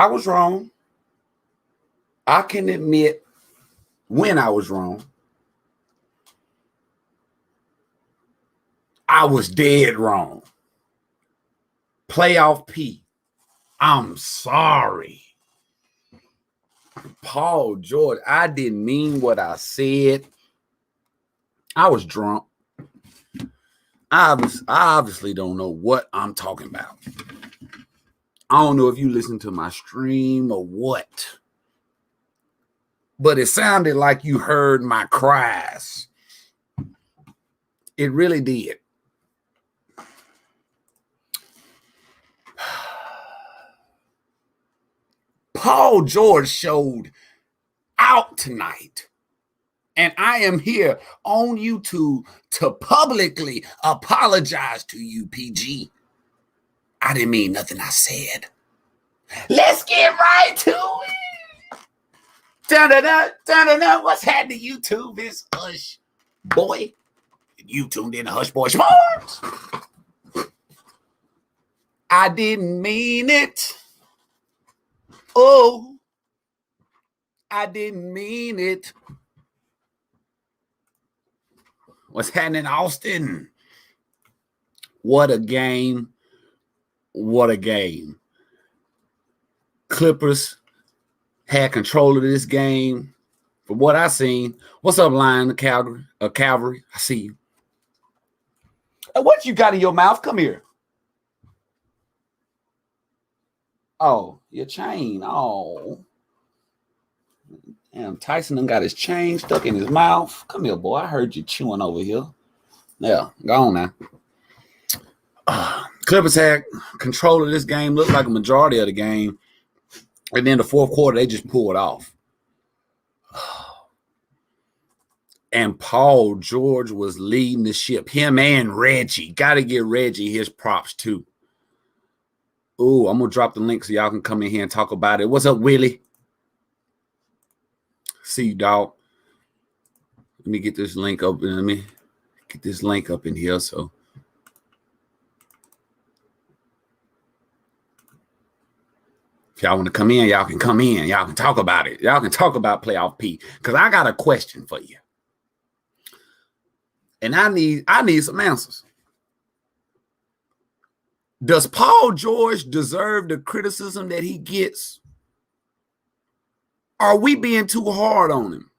I was wrong. I can admit when I was wrong. I was dead wrong. Playoff P. I'm sorry. Paul George, I didn't mean what I said. I was drunk. I obviously don't know what I'm talking about. I don't know if you listened to my stream or what, but it sounded like you heard my cries. It really did. Paul George showed out tonight. And I am here on YouTube to publicly apologize to you, PG. I didn't mean nothing I said. Let's get right to it. Da-da-da, what's happening, YouTube? It's Hush Boy. You tuned in to Hush Boy Sports. I didn't mean it. Oh, I didn't mean it. What's happening, Austin? What a game. What a game. Clippers had control of this game. From what I seen. What's up, Lion Cavalry? I see you. What you got in your mouth? Come here. Oh, your chain. Oh. Damn, Tyson done got his chain stuck in his mouth. Come here, boy. I heard you chewing over here. Yeah, go on now. Clippers had control of this game. Looked like a majority of the game. And then the fourth quarter, they just pulled off. And Paul George was leading the ship. Him and Reggie. Got to give Reggie his props, too. Ooh, I'm going to drop the link so y'all can come in here and talk about it. What's up, Willie? See you, dog. Let me get this link up. Let me get this link up in here. So if y'all want to come in, y'all can come in. Y'all can talk about it. Y'all can talk about Playoff P. Because I got a question for you. And I need some answers. Does Paul George deserve the criticism that he gets? Are we being too hard on him?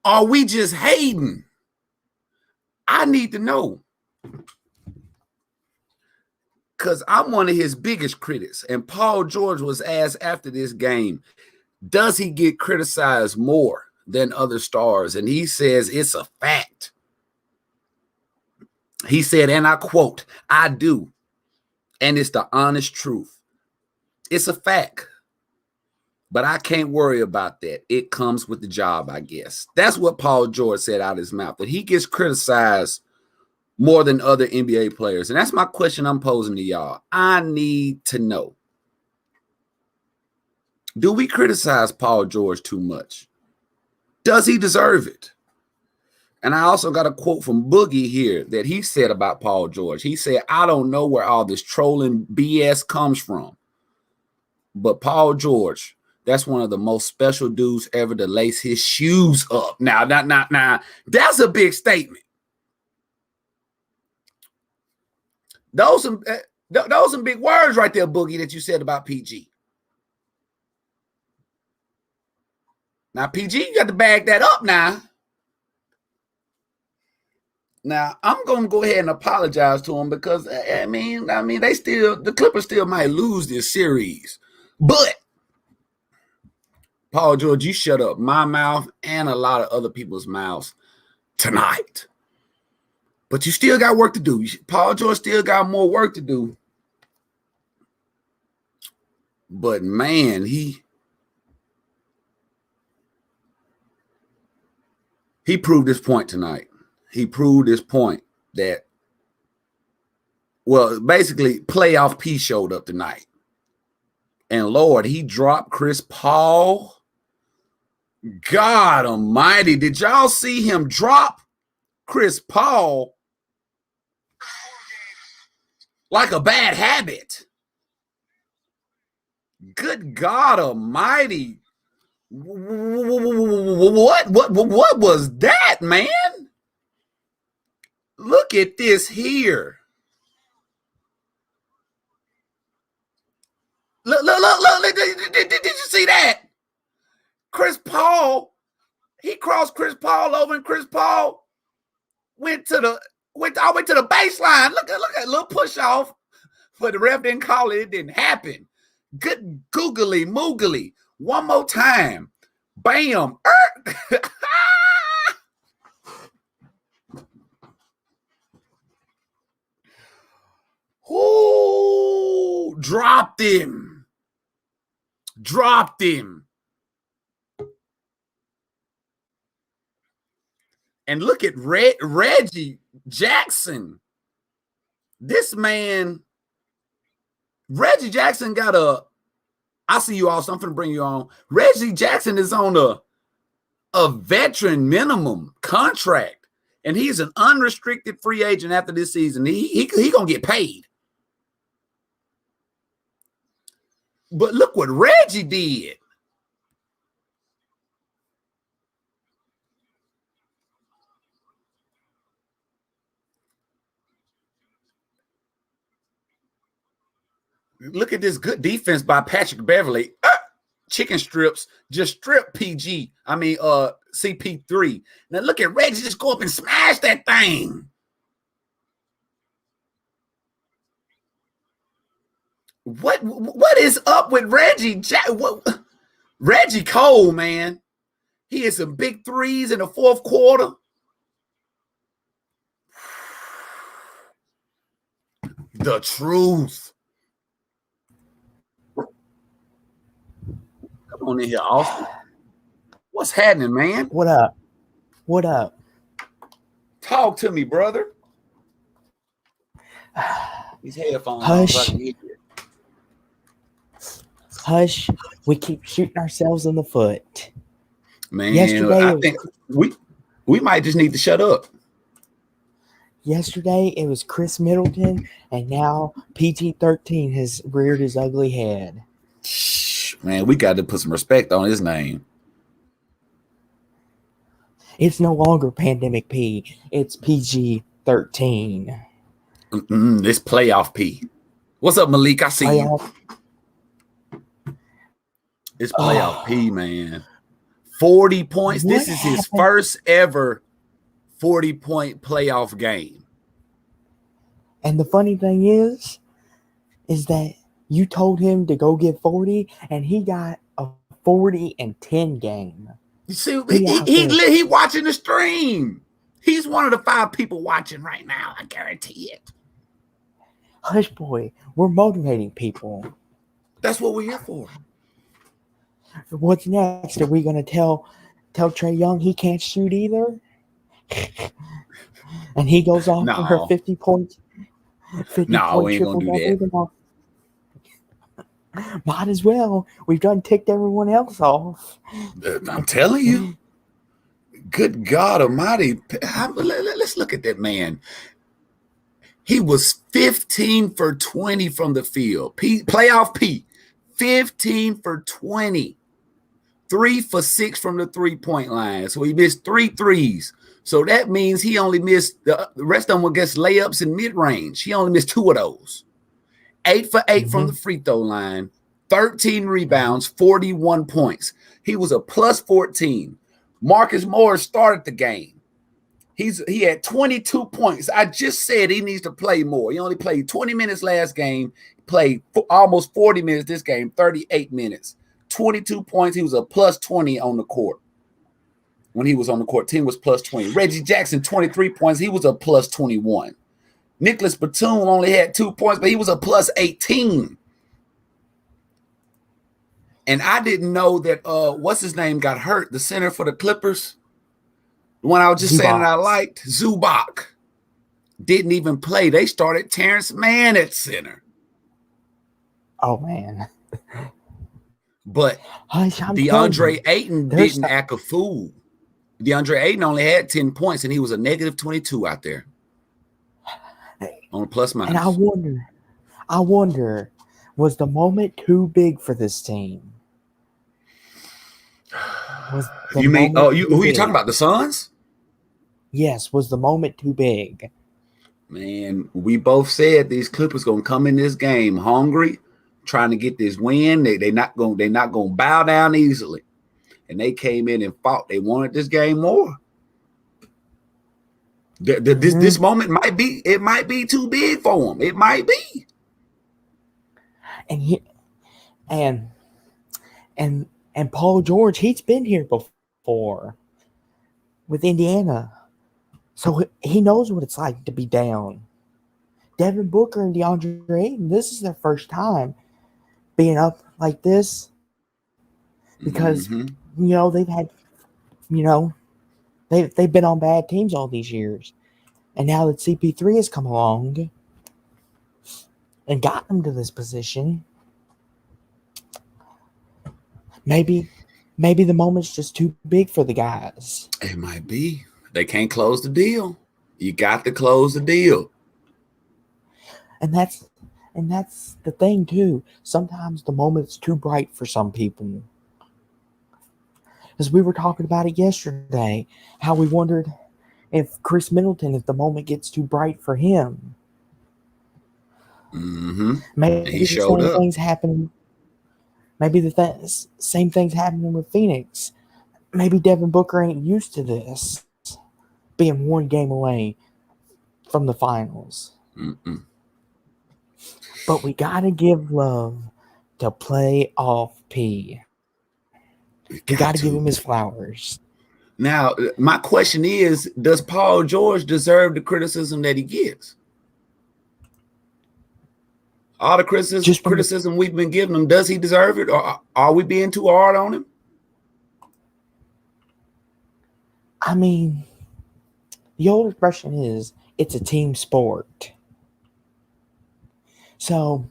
Are we just hating? I need to know. Because I'm one of his biggest critics. And Paul George was asked after this game, does he get criticized more than other stars? And he says it's a fact. He said, and I quote, I do. And it's the honest truth. It's a fact. But I can't worry about that. It comes with the job, I guess. That's what Paul George said out of his mouth, that he gets criticized more than other NBA players. And that's my question I'm posing to y'all. I need to know. Do we criticize Paul George too much? Does he deserve it? And I also got a quote from Boogie here that he said about Paul George. He said, I don't know where all this trolling BS comes from. But Paul George, that's one of the most special dudes ever to lace his shoes up. Now, that's a big statement. Those some big words right there, Boogie, that you said about PG. Now, PG, you got to bag that up now. Now, I'm going to go ahead and apologize to him because, I mean, the Clippers still might lose this series. But, Paul George, you shut up my mouth and a lot of other people's mouths tonight. But you still got work to do. Paul George still got more work to do. But, man, he proved his point tonight. He proved his point that, well, basically, Playoff P showed up tonight. And, Lord, he dropped Chris Paul. God almighty. Did y'all see him drop Chris Paul like a bad habit? Good God Almighty! What was that, man? Look at this here. Look. Did you see that? Chris Paul, he crossed Chris Paul over, and Chris Paul went all the way to the baseline. Look at a little push off, but the ref didn't call it. It didn't happen. Good googly moogly. One more time. Bam. Ooh, dropped him. And look at Reggie Jackson. This man, Reggie Jackson got I see you all, so I'm going to bring you on. Reggie Jackson is on a veteran minimum contract, and he's an unrestricted free agent after this season. He going to get paid. But look what Reggie did. Look at this good defense by Patrick Beverly. Chicken strips, just strip CP3. Now look at Reggie just go up and smash that thing. What is up with Reggie? Reggie Cole, man. He had some big threes in the fourth quarter. The truth. Come on in here, Austin. What's happening, man? What up? Talk to me, brother. These headphones. Hush. We keep shooting ourselves in the foot. Man, I think we might just need to shut up. Yesterday, it was Chris Middleton, and now PG-13 has reared his ugly head. Man, we got to put some respect on his name. It's no longer Pandemic P. It's PG-13. It's Playoff P. What's up, Malik? I see you. It's Playoff P, man. 40 points. This is his first ever 40-point playoff game. And the funny thing is that you told him to go get 40, and he got a 40-10 game. You see, he watching the stream. He's one of the 5 people watching right now. I guarantee it. Hush, boy, we're motivating people. That's what we're here for. What's next? Are we going to tell Trae Young he can't shoot either? And he goes off for her 50 points. No, we ain't going to do that. Might as well. We've done ticked everyone else off. I'm telling you. Good God Almighty. Let's look at that man. He was 15 for 20 from the field. Playoff P. 15 for 20. 3 for 6 from the three-point line. So he missed 3 threes. So that means he only missed the rest of them, I guess, layups and mid-range. He only missed 2 of those. 8 for 8 from the free throw line. 13 rebounds, 41 points. He was a plus 14. Marcus Morris started the game. He had 22 points. I just said he needs to play more. He only played 20 minutes last game. Played almost 40 minutes this game, 38 minutes. 22 points. He was a plus 20 on the court. When he was on the court, team was plus 20. Reggie Jackson, 23 points. He was a plus 21. Nicholas Batum only had 2 points, but he was a plus 18. And I didn't know that what's his name got hurt, the center for the Clippers. The one I was just saying that I liked, Zubac, didn't even play. They started Terrence Mann at center. Oh, man. But DeAndre Ayton didn't act a fool. DeAndre Ayton only had 10 points, and he was a negative 22 out there on a plus minus. And I wonder, Was the moment too big for this team? Was the You mean moment too who are you talking big? about? The Suns? Yes, was the moment too big? Man, we both said these Clippers gonna come in this game hungry, trying to get this win. They're not gonna bow down easily. And they came in and fought. They wanted this game more. This moment might be too big for them. It might be. And he and and Paul George, he's been here before with Indiana, so he knows what it's like to be down. Devin Booker and DeAndre Ayton, this is their first time being up like this because they've had they've been on bad teams all these years, and now that CP3 has come along and got them to this position, maybe the moment's just too big for the guys. It might be. They can't close the deal. You got to close the deal. And that's the thing too. Sometimes the moment's too bright for some people. As we were talking about it yesterday, how we wondered if Chris Middleton, if the moment gets too bright for him. Maybe he showed up. Things happening. Maybe the same things happening with Phoenix. Maybe Devin Booker ain't used to this, being one game away from the finals. But we gotta give love to Playoff P. We gotta give him his flowers. Now, my question is, does Paul George deserve the criticism that he gets? All the criticism we've been giving him, does he deserve it? Or are we being too hard on him? I mean, the old expression is, it's a team sport. So,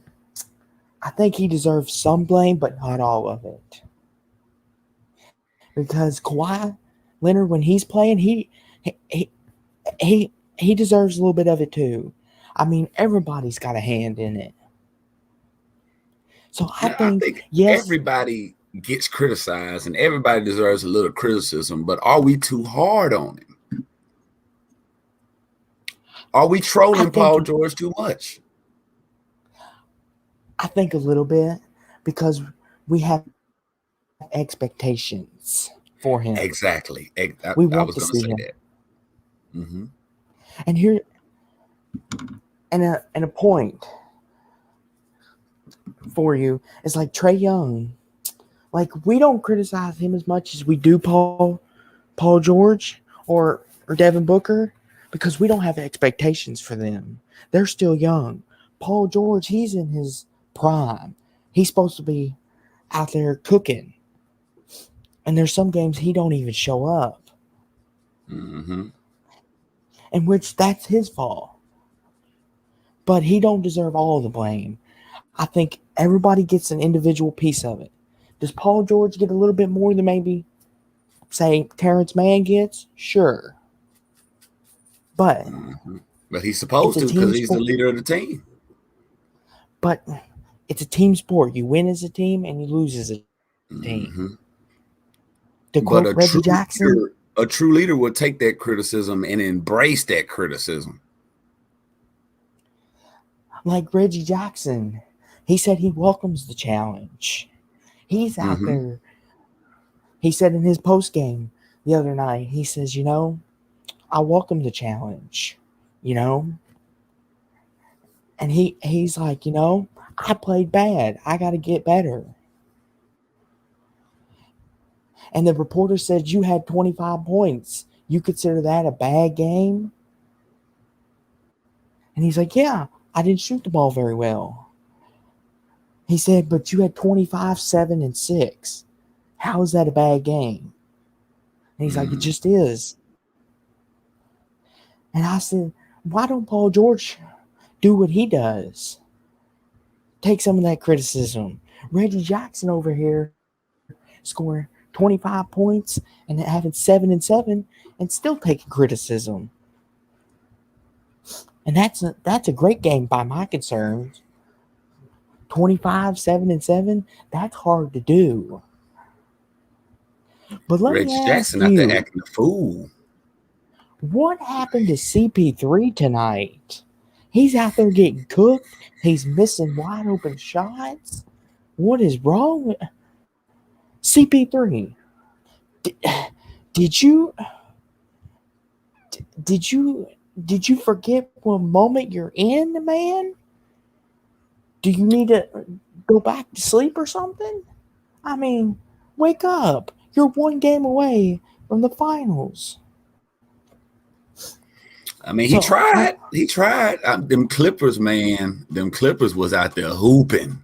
I think he deserves some blame, but not all of it. Because Kawhi Leonard, when he's playing, he deserves a little bit of it too. I mean, everybody's got a hand in it. So I think yes, everybody gets criticized and everybody deserves a little criticism, but are we too hard on him? Are we trolling Paul George too much? I think a little bit, because we have expectations for him. Exactly. We want to see him. That. And here, and a point for you is like Trae Young. Like, we don't criticize him as much as we do Paul George or Devin Booker, because we don't have expectations for them. They're still young. Paul George, he's in his prime. He's supposed to be out there cooking. And there's some games he don't even show up. In which that's his fault. But he don't deserve all the blame. I think everybody gets an individual piece of it. Does Paul George get a little bit more than maybe, say, Terrence Mann gets? Sure. But he's supposed to, because he's the leader of the team. But it's a team sport. You win as a team and you lose as a team. To quote Reggie Jackson, a true leader will take that criticism and embrace that criticism. Like Reggie Jackson, he said he welcomes the challenge. He's out there. He said in his post game the other night, he says, I welcome the challenge, And he's like, I played bad. I got to get better. And the reporter said, you had 25 points. You consider that a bad game? And he's like, yeah, I didn't shoot the ball very well. He said, but you had 25, 7, and 6. How is that a bad game? And he's like, it just is. And I said, why don't Paul George do what he does? Take some of that criticism. Reggie Jackson over here scoring 25 points and having 7 and 7 and still taking criticism. And that's a great game by my concerns. 25, 7-7. That's hard to do. But let Reggie me ask Jackson out there you, acting a fool. what happened to CP3 tonight? He's out there getting cooked. He's missing wide open shots. What is wrong with CP3? Did you did you did you forget what moment you're in, man? Do you need to go back to sleep or something? I mean, wake up. You're one game away from the finals. I mean, he So, tried. He tried. Them Clippers, man. Them Clippers was out there hooping.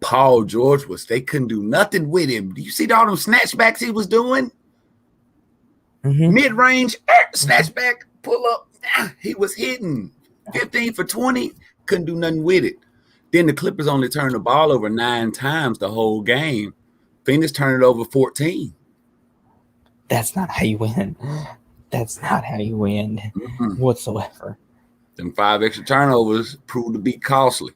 Paul George they couldn't do nothing with him. Do you see all them snatchbacks he was doing? Mid-range, snatchback, pull up. He was hitting 15 for 20. Couldn't do nothing with it. Then the Clippers only turned the ball over 9 times the whole game. Phoenix turned it over 14. That's not how you win. That's not how you win whatsoever. Them 5 extra turnovers proved to be costly.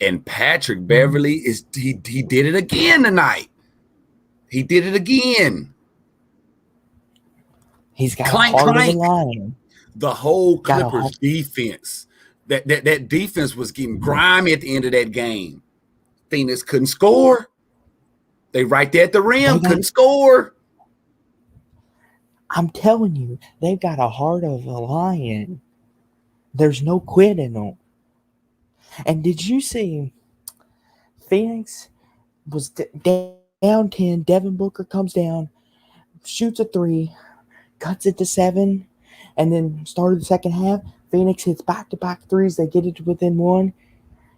And Patrick Beverly he did it again tonight. He did it again. He's got a heart of a lion. The whole Clippers defense. That defense was getting grimy at the end of that game. Phoenix couldn't score. They right there at the rim couldn't score. I'm telling you, they've got a heart of a lion. There's no quit in them. And did you see Phoenix was down 10. Devin Booker comes down, shoots a 3, cuts it to 7, and then started the second half. Phoenix hits back-to-back threes. They get it to within 1.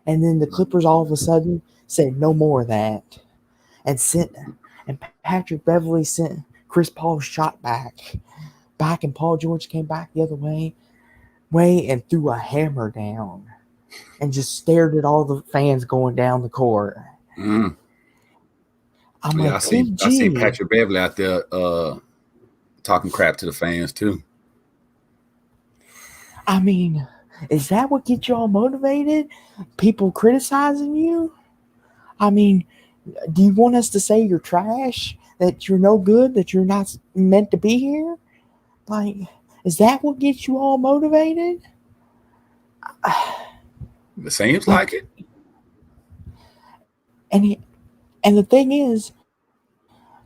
And then the Clippers all of a sudden said no more of that. And Patrick Beverly sent Chris Paul's shot back, and Paul George came back the other way and threw a hammer down and just stared at all the fans going down the court. I'm like, I see Patrick Beverly out there talking crap to the fans too. I mean, is that what gets you all motivated? People criticizing you? I mean, do you want us to say you're trash? That you're no good? That you're not meant to be here? Like, is that what gets you all motivated? It seems like it. And the thing is,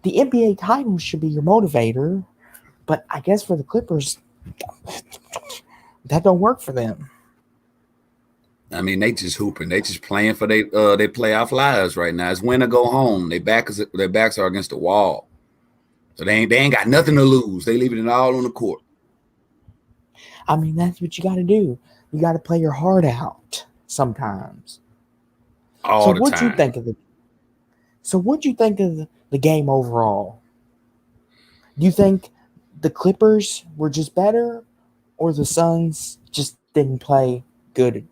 the NBA titles should be your motivator, but I guess for the Clippers, that don't work for them. I mean, they just hooping. They just playing for their playoff lives right now. It's win or go home. Their backs are against the wall. So they ain't got nothing to lose. They leaving it all on the court. I mean, that's what you got to do. You got to play your heart out sometimes. All the time. What'd you think of the game overall? Do you think the Clippers were just better, or the Suns just didn't play good?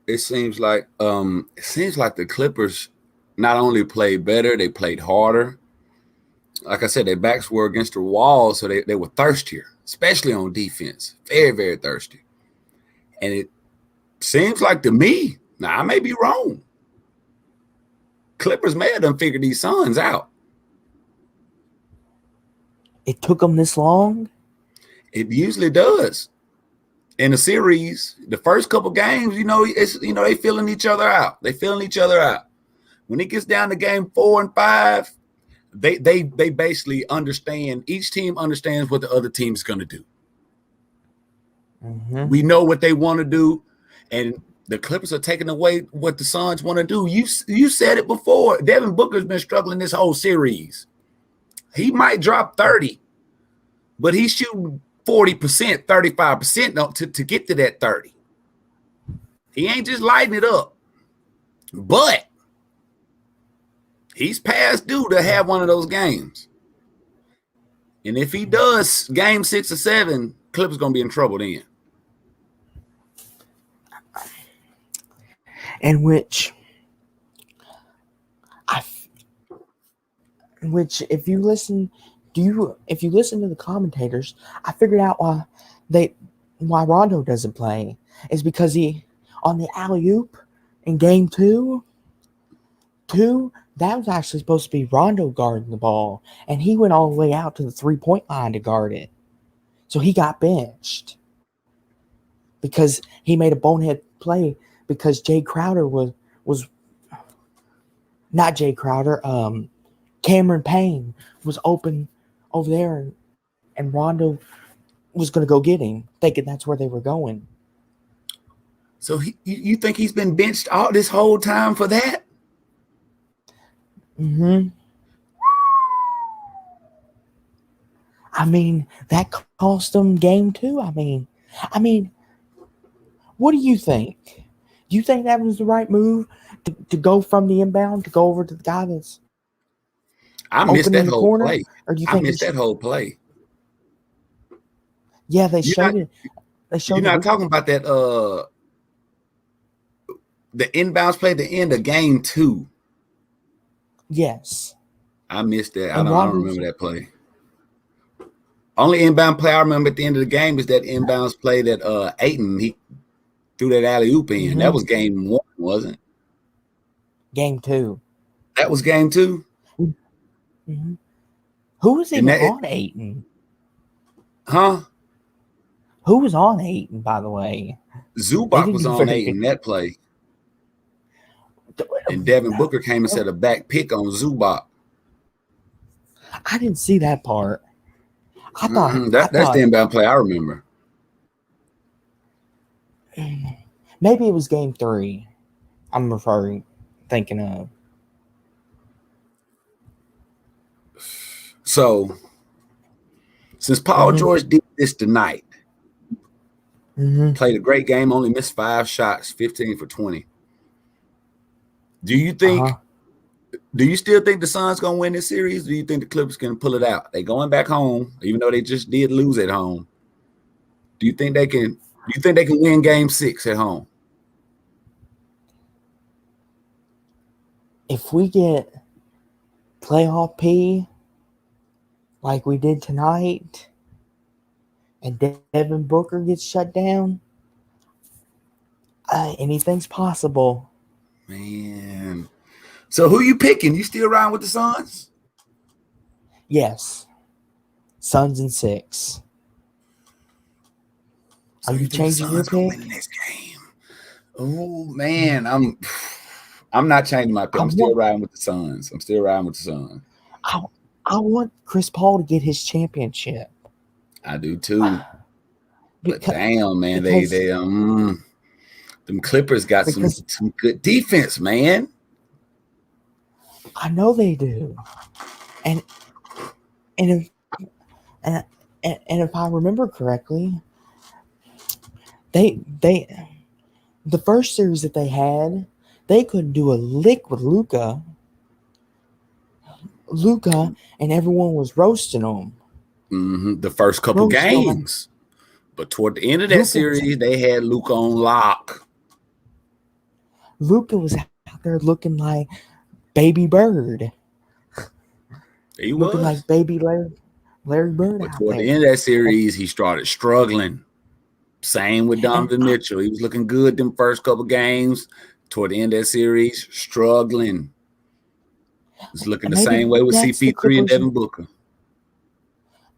It seems like the Clippers not only played better, they played harder. Like I said, their backs were against the wall, so they were thirstier, especially on defense. Very, very thirsty. And it seems like to me, now I may be wrong, Clippers may have done figured these Suns out. It took them this long? It usually does. In a series, the first couple games, they filling each other out. They filling each other out. When it gets down to game 4 and 5, they basically understand. Each team understands what the other team's going to do. We know what they want to do, and the Clippers are taking away what the Suns want to do. You said it before. Devin Booker's been struggling this whole series. He might drop 30, but he's shooting 40%, 35% to get to that 30. He ain't just lighting it up. But he's past due to have one of those games. And if he does game 6 or 7, Clippers going to be in trouble then. In which if you listen to the commentators, I figured out why Rondo doesn't play is because he on the alley-oop, in game two, that was actually supposed to be Rondo guarding the ball, and he went all the way out to the 3-point line to guard it. So he got benched because he made a bonehead play because Jay Crowder was not Jay Crowder, Cameron Payne was open over there, and Rondo was going to go get him, thinking that's where they were going. So you think he's been benched all this whole time for that? Mm-hmm. I mean, that cost them game two. I mean, what do you think? Do you think that was the right move to go from the inbound to go over to the guy that's I missed open that in the whole corner? play. Or do you I think missed that whole play. Yeah, they You're showed not, it. They showed you're it. not talking about that the inbounds play at the end of game two. Yes. I missed that. I And don't remember that play. Only inbound play I remember at the end of the game is that inbounds play that Ayton, he threw that alley-oop in. Mm-hmm. That was game one, wasn't it? Game two. That was game two? Mm-hmm. Who was even on Ayton? Huh? Who was on Ayton, by the way? Zubac was on Ayton that play. And Devin Booker came and set a back pick on Zubac. I didn't see that part. I thought that's the inbound play I remember. Maybe it was game three. I'm thinking of. So, since Paul George did this tonight, played a great game, only missed 5 shots, 15 for 20. Do you think? Do you still think the Suns gonna win this series? Or do you think the Clippers can pull it out? They going back home, even though they just did lose at home. Do you think they can? Do you think they can win Game 6 at home? If we get playoff P like we did tonight, and Devin Booker gets shut down, anything's possible. Man. So who you picking? You still riding with the Suns? Yes. Suns in 6. So Are you changing your pick? Win this game? Oh man, I'm not changing my pick. I'm still riding with the Suns. I want Chris Paul to get his championship. I do too. But damn, man, them Clippers got some good defense, man. I know they do, and if I remember correctly, the first series that they had, they couldn't do a lick with Luka, and everyone was roasting them. The first couple games, but toward the end of that series, they had Luka on lock. Luka was out there looking like Baby Bird. He looking was like Baby Larry Bird. But toward the end of that series, he started struggling. Same with Donovan Mitchell. He was looking good them first couple games. Toward the end of that series, struggling. He's looking the same way with CP3 and Devin Booker.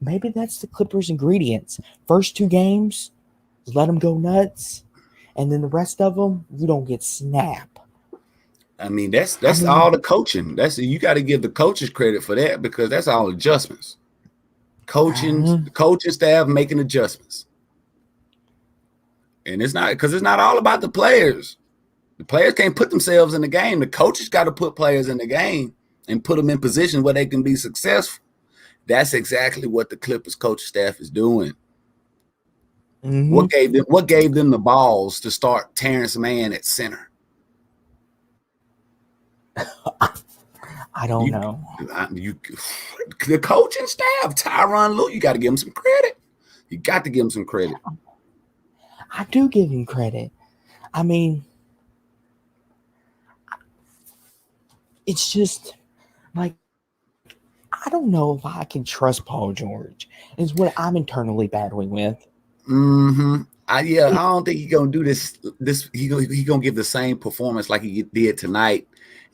Maybe that's the Clippers' ingredients. First 2 games, let them go nuts, and then the rest of them, you don't get snap. I mean, that's all the coaching. You got to give the coaches credit for that because that's all adjustments. The coaching staff making adjustments. And it's not all about the players. The players can't put themselves in the game. The coaches got to put players in the game and put them in position where they can be successful. That's exactly what the Clippers coaching staff is doing. What gave them the balls to start Terrence Mann at center? I don't know. The coaching staff, Tyronn Lue, you got to give him some credit. You got to give him some credit. I do give him credit. I mean, it's just like, I don't know if I can trust Paul George, is what I'm internally battling with. I don't think he's gonna do this. He gonna give the same performance like he did tonight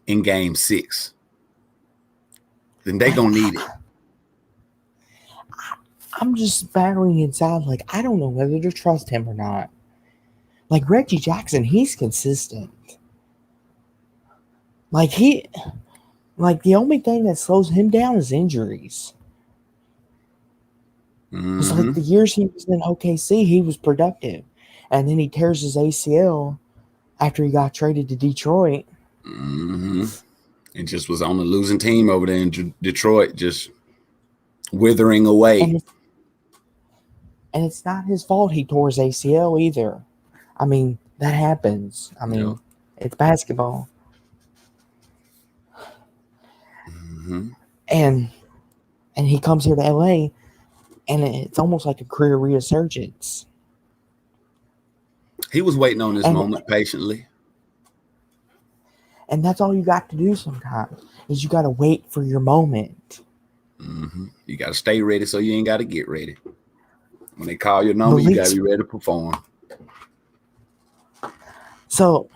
in Game 6. Then they gonna need it. I'm just battling inside. Like, I don't know whether to trust him or not. Like Reggie Jackson, he's consistent. Like the only thing that slows him down is injuries. It's like the years he was in OKC, he was productive, and then he tears his ACL after he got traded to Detroit. And just was on the losing team over there in Detroit, just withering away. And it's not his fault he tore his ACL either. I mean, that happens. I mean, it's basketball. And he comes here to LA, and it's almost like a career resurgence. He was waiting on this moment patiently. And that's all you got to do sometimes, is you got to wait for your moment. You got to stay ready so you ain't got to get ready. When they call your number, you got to be ready to perform. So,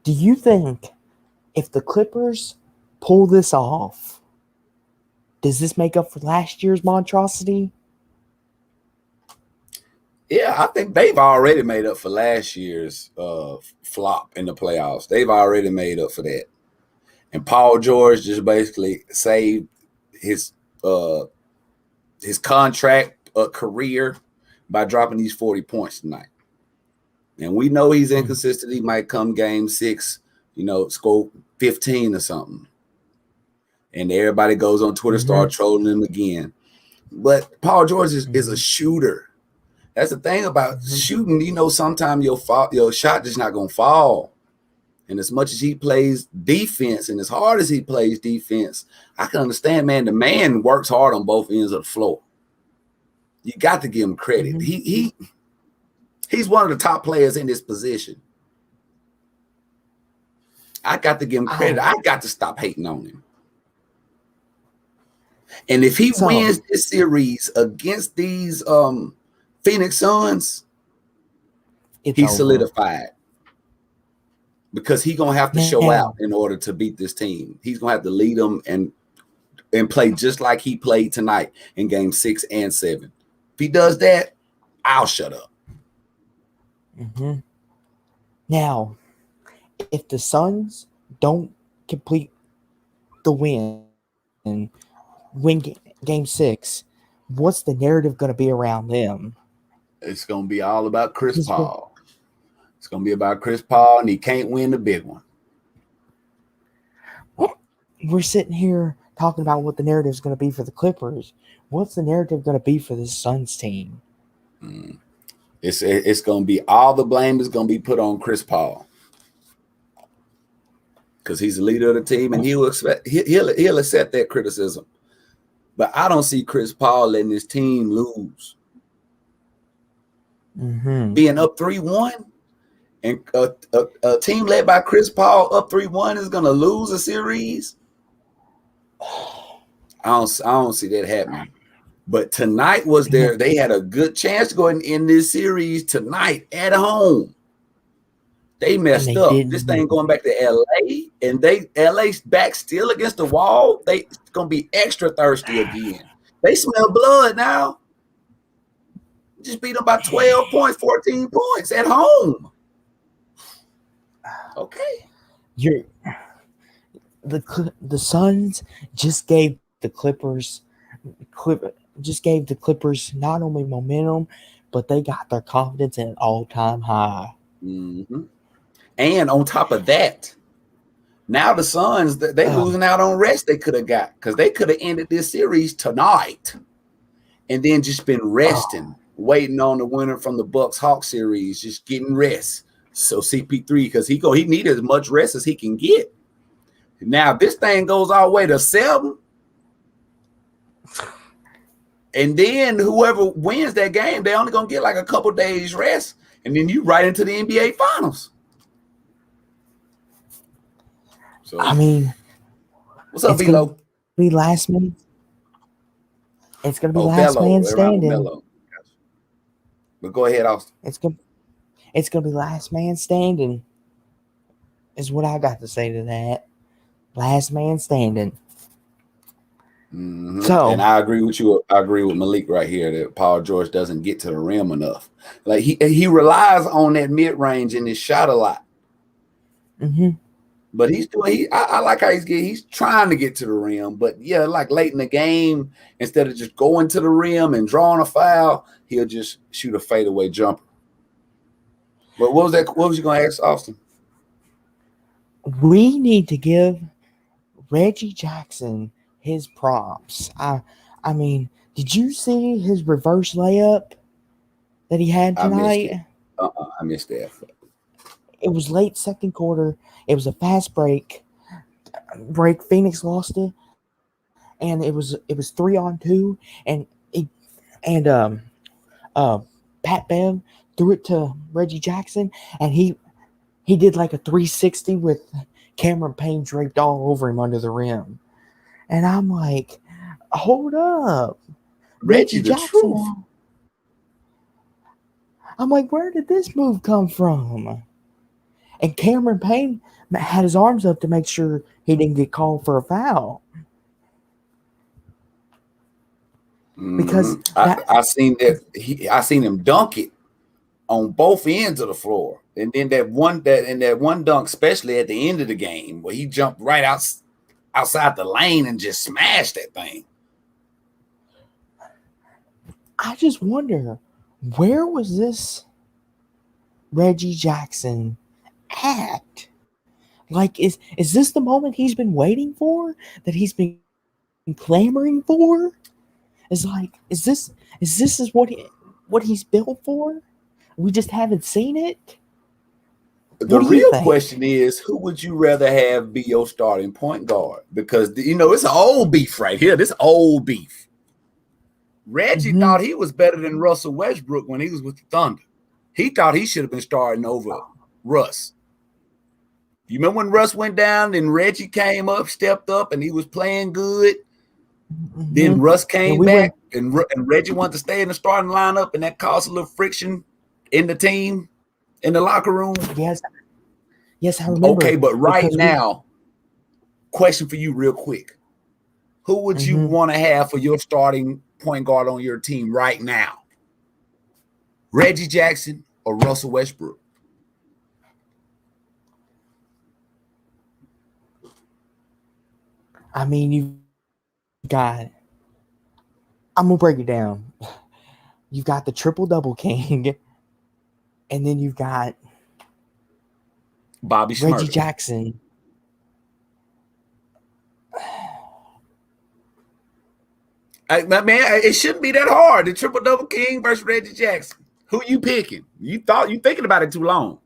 do you think if the Clippers pull this off, does this make up for last year's monstrosity? Yeah, I think they've already made up for last year's flop in the playoffs. They've already made up for that. And Paul George just basically saved his contract career by dropping these 40 points tonight. And we know he's inconsistent. He might come Game 6, score 15 or something. And everybody goes on Twitter, start trolling him again. But Paul George is a shooter. That's the thing about shooting. Sometimes your shot just not going to fall. And as much as he plays defense and as hard as he plays defense, I can understand, man, the man works hard on both ends of the floor. You got to give him credit. He's one of the top players in this position. I got to give him credit. I got to stop hating on him. And if he wins this series against these Phoenix Suns, he's solidified. Because he's going to have to show out in order to beat this team. He's going to have to lead them and play just like he played tonight in Game 6 and 7. If he does that, I'll shut up. Now, if the Suns don't complete the win and win Game 6, what's the narrative going to be around them? It's going to be all about Chris Paul. It's going to be about Chris Paul, and he can't win the big one. We're sitting here talking about what the narrative is going to be for the Clippers. What's the narrative going to be for the Suns team? It's going to be, all the blame is going to be put on Chris Paul. Because he's the leader of the team, and he'll accept that criticism. But I don't see Chris Paul letting his team lose. Being up 3-1, and a team led by Chris Paul up 3-1 is going to lose a series. I don't see that happening. But tonight was they had a good chance to go and end this series tonight at home. They messed up. This thing going back to LA, and LA's back still against the wall. They gonna be extra thirsty again. They smell blood now. Just beat them by 12 points, 14 points at home. Okay. The Suns just gave the Clippers not only momentum, but they got their confidence at an all-time high. And on top of that, now the Suns, they're losing out on rest they could have got, because they could have ended this series tonight and then just been resting, waiting on the winner from the Bucks-Hawks series, just getting rest. So CP3, because he needed as much rest as he can get. Now, if this thing goes all the way to 7, and then whoever wins that game, they're only going to get like a couple days rest, and then you right into the NBA Finals. So, I mean, what's up, B-Lo? Be last man. It's going to be last man standing. But go ahead, Austin. It's gonna be last man standing. Is what I got to say to that. Last man standing. Mm-hmm. So, and I agree with you. I agree with Malik right here that Paul George doesn't get to the rim enough. Like he relies on that mid range in his shot a lot. mm-hmm. But he's doing. I like how he's trying to get to the rim. But yeah, like late in the game, instead of just going to the rim and drawing a foul, he'll just shoot a fadeaway jumper. But what was that? What was you going to ask, Austin? We need to give Reggie Jackson his props. I mean, did you see his reverse layup that he had tonight? I missed that. It was late second quarter. It was a fast break. Phoenix lost it, and it was 3-on-2, and Pat Bev threw it to Reggie Jackson, and he did like a 360 with Cameron Payne draped all over him under the rim. And I'm like, hold up. Reggie the Jackson. truth. I'm like, where did this move come from? And Cameron Payne had his arms up to make sure he didn't get called for a foul. Because I seen that I seen him dunk it on both ends of the floor. And then that one dunk, especially at the end of the game, where he jumped right outside the lane and just smashed that thing. I just wonder, where was this Reggie Jackson at? Like, is this the moment he's been waiting for? That he's been clamoring for? Is this what he's built for? We just haven't seen it. The real question is, who would you rather have be your starting point guard? Because it's an old beef right here. This old beef. Reggie thought he was better than Russell Westbrook when he was with the Thunder. He thought he should have been starting over Russ. You remember when Russ went down and Reggie came up, stepped up, and he was playing good? Then Russ came back, and Reggie wanted to stay in the starting lineup, and that caused a little friction in the team, in the locker room. Yes, I remember. Okay, but right now, question for you real quick. Who would you want to have for your starting point guard on your team right now? Reggie Jackson or Russell Westbrook? I mean, you've got, I'm going to break it down. You've got the triple-double king, and then you've got Bobby Reggie Jackson. Man, it shouldn't be that hard. The triple-double king versus Reggie Jackson. Who you picking? You thinking about it too long.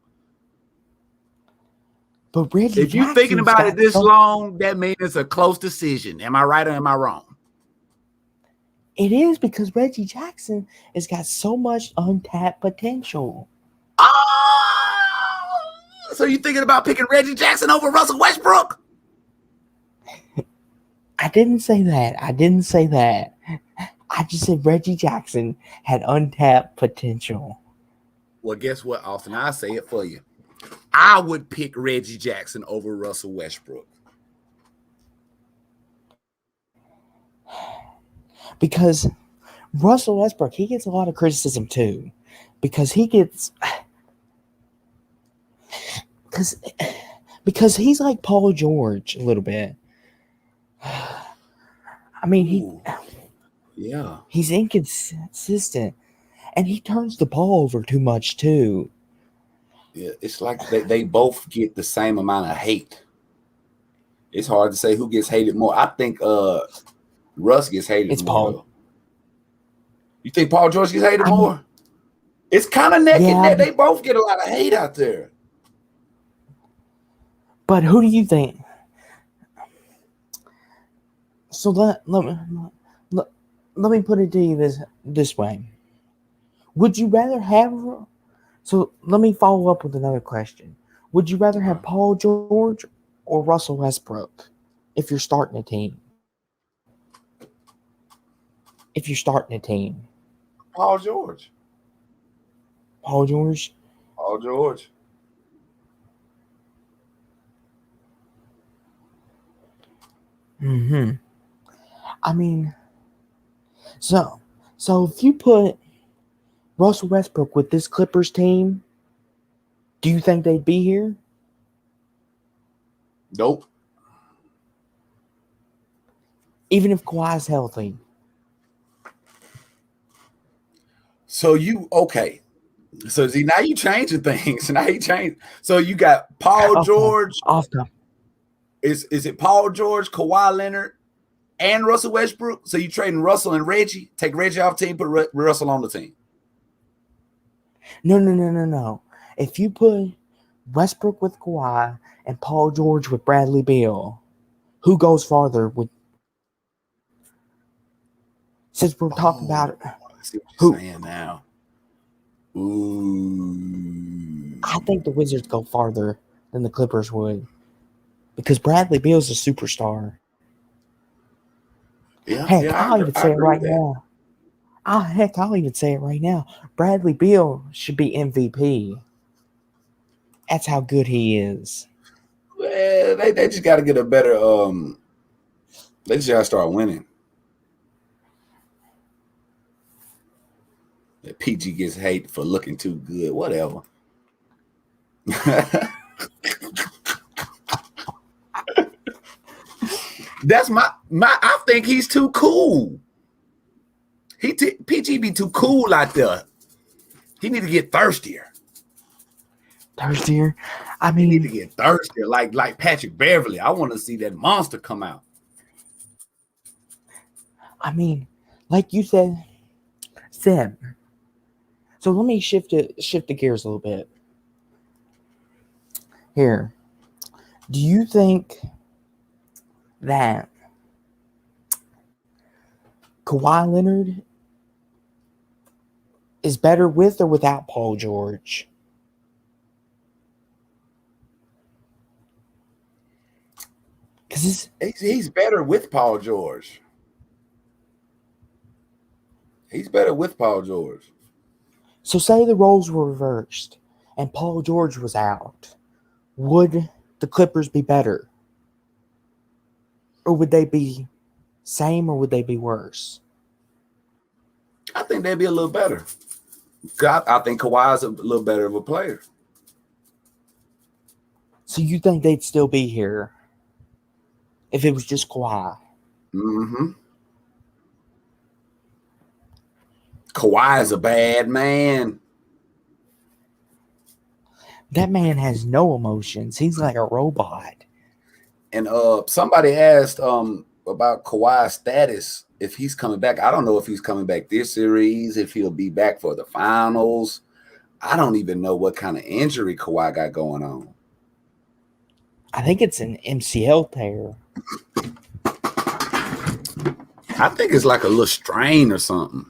But Reggie if you're thinking about it this long, that means it's a close decision. Am I right or am I wrong? It is, because Reggie Jackson has got so much untapped potential. Oh, so you're thinking about picking Reggie Jackson over Russell Westbrook? I didn't say that. I just said Reggie Jackson had untapped potential. Well, guess what, Austin? I'll say it for you. I would pick Reggie Jackson over Russell Westbrook. Because Russell Westbrook, he gets a lot of criticism too. Because because he's like Paul George a little bit. I mean, he's inconsistent, and he turns the ball over too much too. Yeah, it's like they both get the same amount of hate. It's hard to say who gets hated more. I think Russ gets hated it's more. Paul. Though. You think Paul George gets hated more? It's kind of naked. Yeah, they both get a lot of hate out there. But who do you think? So let me put it to you this way. Would you rather have... So let me follow up with another question. Would you rather have Paul George or Russell Westbrook if you're starting a team? Paul George. Paul George? Paul George. Mm-hmm. I mean, so if you put Russell Westbrook with this Clippers team, do you think they'd be here? Nope. Even if Kawhi's healthy. So okay. So see, now you changing things. Now you change. So you got Paul George. Off top. Is it Paul George, Kawhi Leonard, and Russell Westbrook? So you trading Russell and Reggie? Take Reggie off the team, put Russell on the team. No. If you put Westbrook with Kawhi and Paul George with Bradley Beal, who goes farther with? Since we're talking about it, I see what you're saying now. Ooh. I think the Wizards go farther than the Clippers would, because Bradley Beal's a superstar. Yeah, Heck, I'll even say it right now. I'll even say it right now. Bradley Beal should be MVP. That's how good he is. Well, they just got to get a better. They just got to start winning. PG gets hate for looking too good. Whatever. That's my. I think he's too cool. PG be too cool out there. He need to get thirstier. Thirstier? I mean, he need to get thirstier, like Patrick Beverly. I want to see that monster come out. I mean, like you said. So let me shift the gears a little bit. Here, do you think that Kawhi Leonard is better with or without Paul George? Because he's better with Paul George. He's better with Paul George. So say the roles were reversed and Paul George was out. Would the Clippers be better? Or would they be same or would they be worse? I think they'd be a little better. I think Kawhi's a little better of a player. So you think they'd still be here if it was just Kawhi? Mm-hmm. Kawhi's a bad man. That man has no emotions. He's like a robot. And somebody asked about Kawhi's status, if he's coming back. I don't know if he's coming back this series, if he'll be back for the finals. I don't even know what kind of injury Kawhi got going on. I think it's an MCL tear. I think it's like a little strain or something.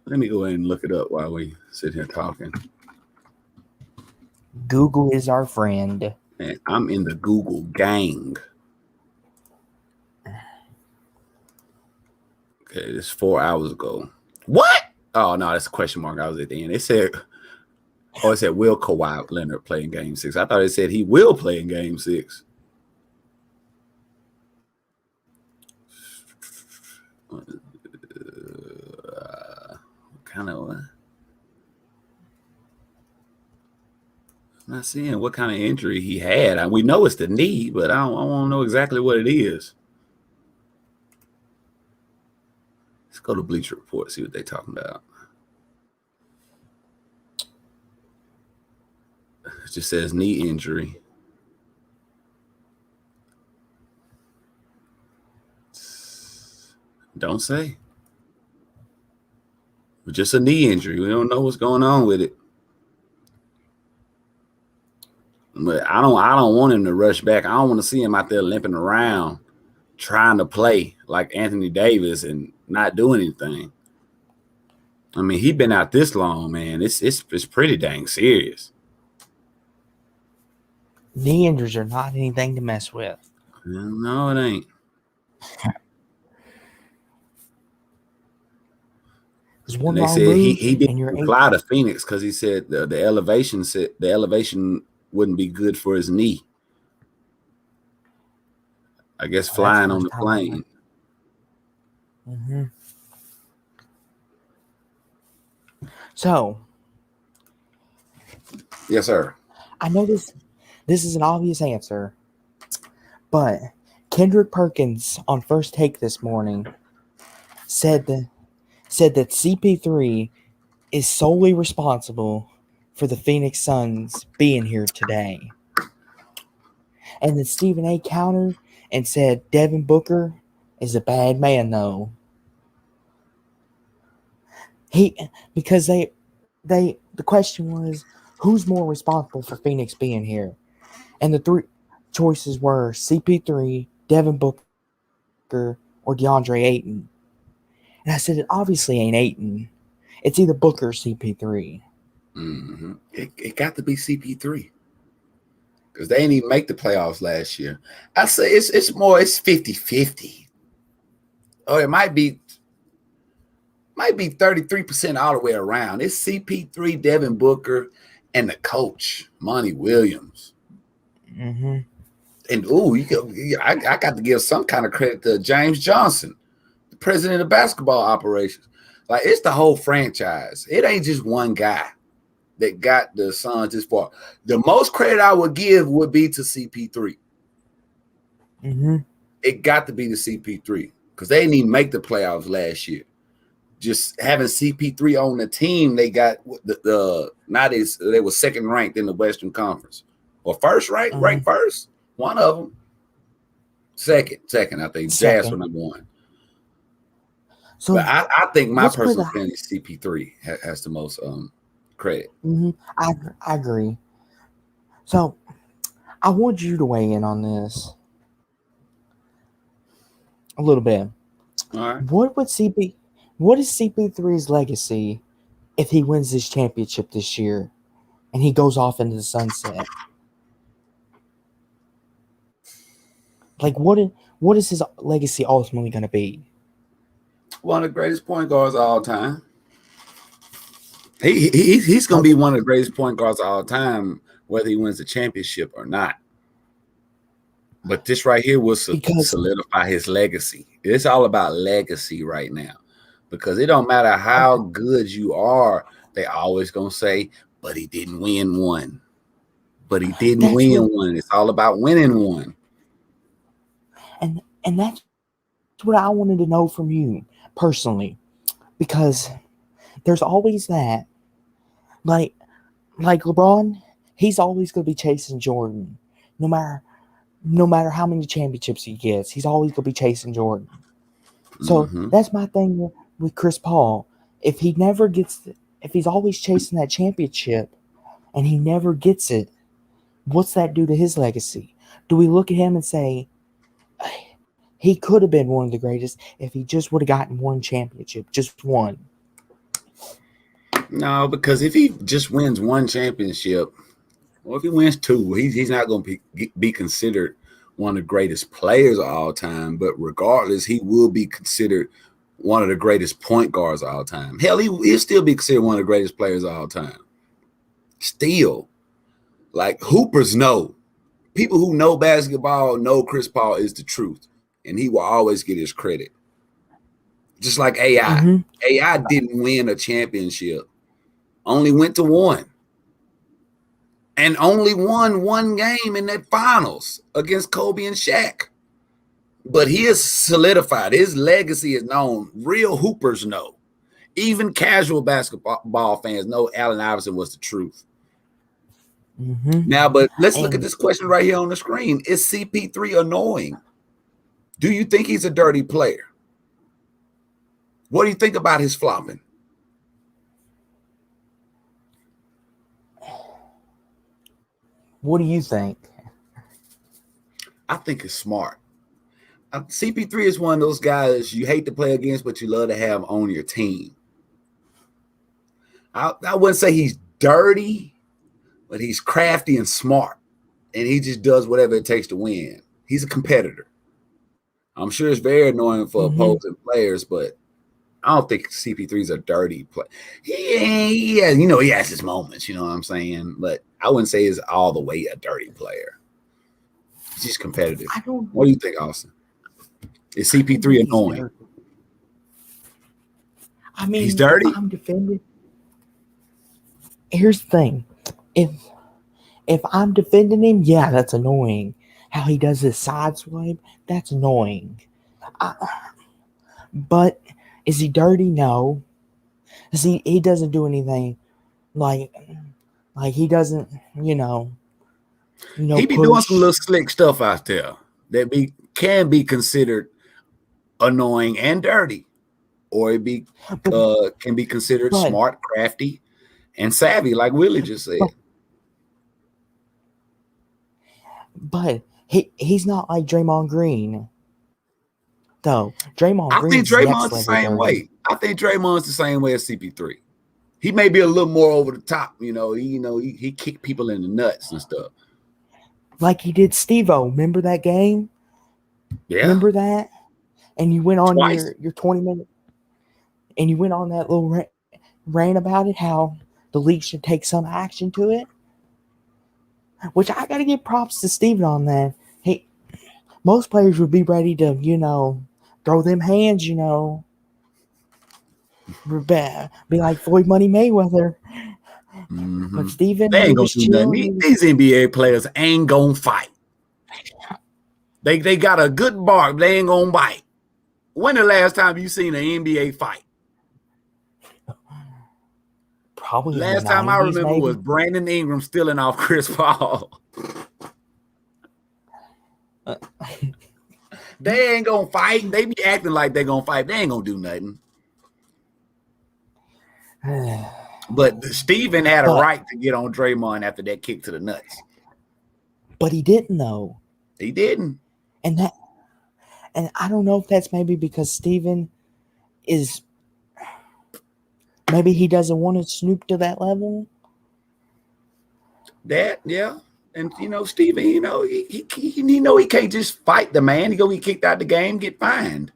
Let me go ahead and look it up while we sit here talking. Google is our friend. And I'm in the Google gang. Okay, this 4 hours ago. What? Oh, no, that's a question mark. I was at the end. It said, will Kawhi Leonard play in Game 6? I thought it said he will play in Game 6. Kind of what? I'm not seeing what kind of injury he had. We know it's the knee, but I want to know exactly what it is. Let's go to Bleacher Report, see what they're talking about. It just says knee injury. Don't say. But just a knee injury. We don't know what's going on with it. But I don't want him to rush back. I don't want to see him out there limping around trying to play like Anthony Davis and not doing anything. I mean, he's been out this long, man. It's pretty dang serious. Knee injuries are not anything to mess with. No, it ain't. There's And one they wrong said move, he didn't and you're eight. reply to Phoenix because he said the elevation wouldn't be good for his knee. I guess Oh, that's flying on first the time. plane. Mm-hmm. So, Yes, sir. I know this is an obvious answer, but Kendrick Perkins on First Take this morning said that CP3 is solely responsible for the Phoenix Suns being here today. And then Stephen A countered and said Devin Booker is a bad man, though. Because the question was, who's more responsible for Phoenix being here? And the three choices were CP3, Devin Booker, or DeAndre Ayton. And I said, it obviously ain't Ayton. It's either Booker or CP3. Mm-hmm. It got to be CP3 because they didn't even make the playoffs last year. I say it's 50-50. Or it might be 33% all the way around. It's CP3, Devin Booker, and the coach, Monty Williams. Mm-hmm. And I got to give some kind of credit to James Johnson, the president of basketball operations. Like, it's the whole franchise. It ain't just one guy that got the Suns this far. The most credit I would give would be to CP3. Mm-hmm. It got to be the CP3 because they didn't even make the playoffs last year. Just having CP3 on the team, they got they were second ranked in the Western Conference, or first ranked, ranked first. One of them, second. I think Jazz were number one. So, but I think my personal opinion is CP3 has the most credit. Mm-hmm. I agree. So I want you to weigh in on this a little bit. All right. What is CP3's legacy if he wins this championship this year and he goes off into the sunset? Like, what is his legacy ultimately going to be? One of the greatest point guards of all time. He's going to be one of the greatest point guards of all time, whether he wins the championship or not. But this right here will solidify his legacy. It's all about legacy right now, because it don't matter how good you are. They always going to say, but he didn't win one. But he didn't win one. It's all about winning one. And that's what I wanted to know from you personally, because there's always that. Like LeBron, he's always going to be chasing Jordan. No matter how many championships he gets, he's always going to be chasing Jordan. So that's my thing with Chris Paul. If he's always chasing that championship and he never gets it, what's that do to his legacy? Do we look at him and say, he could have been one of the greatest if he just would have gotten one championship, just one? No, because if he just wins one championship, or if he wins two, he's not going to be considered one of the greatest players of all time. But regardless, he will be considered one of the greatest point guards of all time. Hell, he'll still be considered one of the greatest players of all time. Still, like, hoopers know. People who know basketball know Chris Paul is the truth, and he will always get his credit. Just like AI. AI didn't win a championship. Only went to one. And only won one game in that finals against Kobe and Shaq. But he is solidified. His legacy is known. Real hoopers know. Even casual basketball fans know Allen Iverson was the truth. Now, but let's look at this question right here on the screen. Is CP3 annoying? Do you think he's a dirty player? What do you think about his flopping? What do you think? I think it's smart. CP3 is one of those guys you hate to play against, but you love to have on your team. I wouldn't say he's dirty, but he's crafty and smart, and he just does whatever it takes to win. He's a competitor. I'm sure it's very annoying for opposing players, but I don't think CP3 is a dirty player. He has his moments, you know what I'm saying? But I wouldn't say he's all the way a dirty player. He's just competitive. What do you think, Austin? Is CP3 annoying? I mean, he's dirty. If I'm defending. Here's the thing. If I'm defending him, yeah, that's annoying. How he does his side swipe, that's annoying. But is he dirty? No. See, he doesn't do anything like he doesn't, he be doing some little slick stuff out there that can be considered annoying and dirty, or it can be considered smart, crafty, and savvy, like Willie just said. But he's not like Draymond Green. Though I think Draymond's the same way. I think Draymond's the same way as CP3. He may be a little more over the top, he kicked people in the nuts and stuff. Like he did Steve-O. Remember that game? Yeah. Remember that? And you went on your 20-minute, and you went on that little rant about it, how the league should take some action to it. Which I got to give props to Steven on that. Hey, most players would be ready to, throw them hands, be like Floyd Money Mayweather. Mm-hmm. But Steven, they ain't gonna do nothing. These NBA players ain't gonna fight. They got a good bark, they ain't gonna bite. When the last time you seen an NBA fight? Probably last time I remember was Brandon Ingram stealing off Chris Paul. They ain't gonna fight. They be acting like they gonna fight. They ain't gonna do nothing. But Steven had a right to get on Draymond after that kick to the nuts. But he didn't, though. He didn't. And I don't know if that's maybe because Steven is, maybe he doesn't want to snoop to that level. Yeah. And Steven, he can't just fight the man. He gonna get kicked out the game, get fined.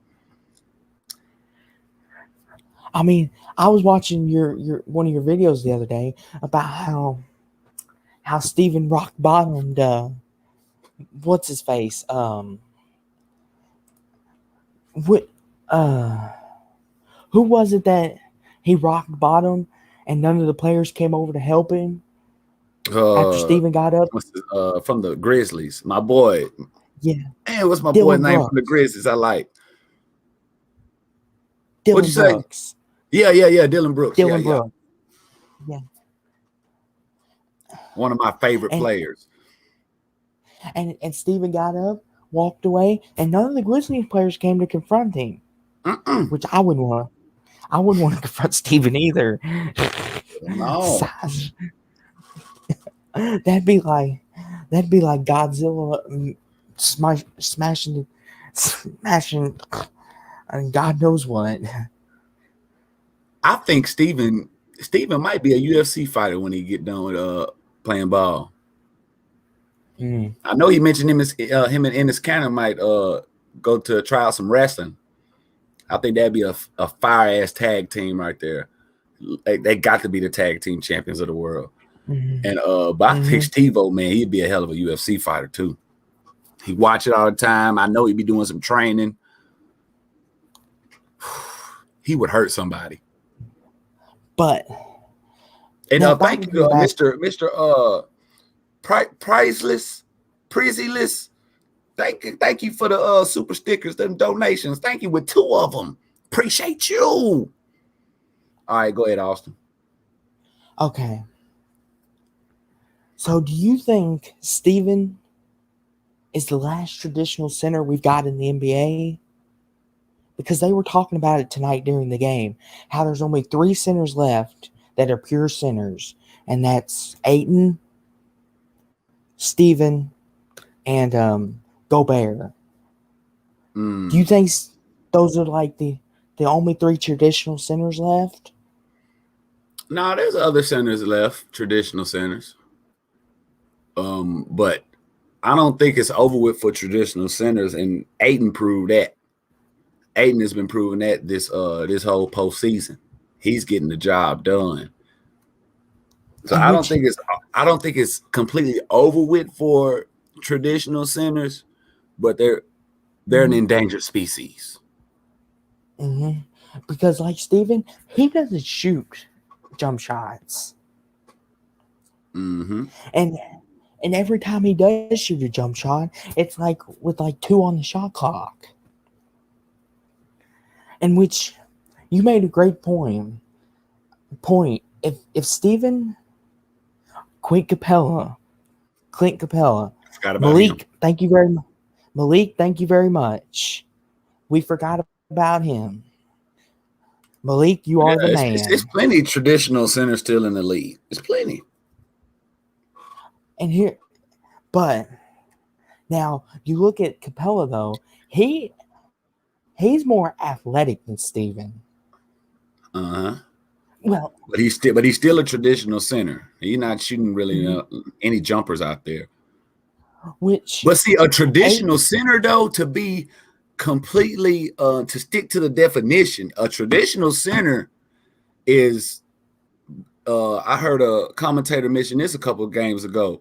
I mean, I was watching your one of your videos the other day about how Steven rock bottomed what's his face? Who was it that he rock bottom and none of the players came over to help him after Steven got up? From the Grizzlies, my boy. Yeah. Man, what's my boy's name from the Grizzlies? I like. What'd you Brooks. Say? Yeah, Dylan Brooks. Brooks. Yeah. One of my favorite players. And Steven got up, walked away, and none of the Grizzlies players came to confront him. Which I wouldn't want. I wouldn't want to confront Steven either. No. That'd be like Godzilla smashing and God knows what. I think Steven might be a UFC fighter when he get done with playing ball. I know he mentioned him and Ennis Cannon might go to try out some wrestling. I think that'd be a fire ass tag team right there. They got to be the tag team champions of the world. And but I think Steve-O, man, he'd be a hell of a UFC fighter too. He watch it all the time. I know he'd be doing some training. He would hurt somebody. But and thank you, Mr. Priceless. Thank you for the super stickers, them donations. Thank you with 2 of them. Appreciate you. All right, go ahead, Austin. Okay. So do you think Steven is the last traditional center we've got in the NBA? Because they were talking about it tonight during the game, how there's only 3 centers left that are pure centers, and that's Ayton, Steven, and Gobert. Do you think those are like the only 3 traditional centers left? No, there's other centers left, traditional centers. But I don't think it's over with for traditional centers, and Ayton proved that. Aiden has been proving that this whole postseason. He's getting the job done. So I don't think it's completely over with for traditional centers, but they're an endangered species. Mm-hmm. Because like Steven, he doesn't shoot jump shots. Mm-hmm. And every time he does shoot a jump shot, it's like with like 2 on the shot clock. In which you made a great point. If Steven, Clint Capella, Forgot about Malik, him. thank you very much. Malik, thank you very much. We forgot about him. Malik, you are the man. It's plenty of traditional centers still in the league. It's plenty. And here, but now you look at Capella though. He's more athletic than Steven. Uh-huh. Well, but he's still a traditional center. He's not shooting really any jumpers out there. But see, a traditional center though, to be completely to stick to the definition, a traditional center is I heard a commentator mention this a couple of games ago.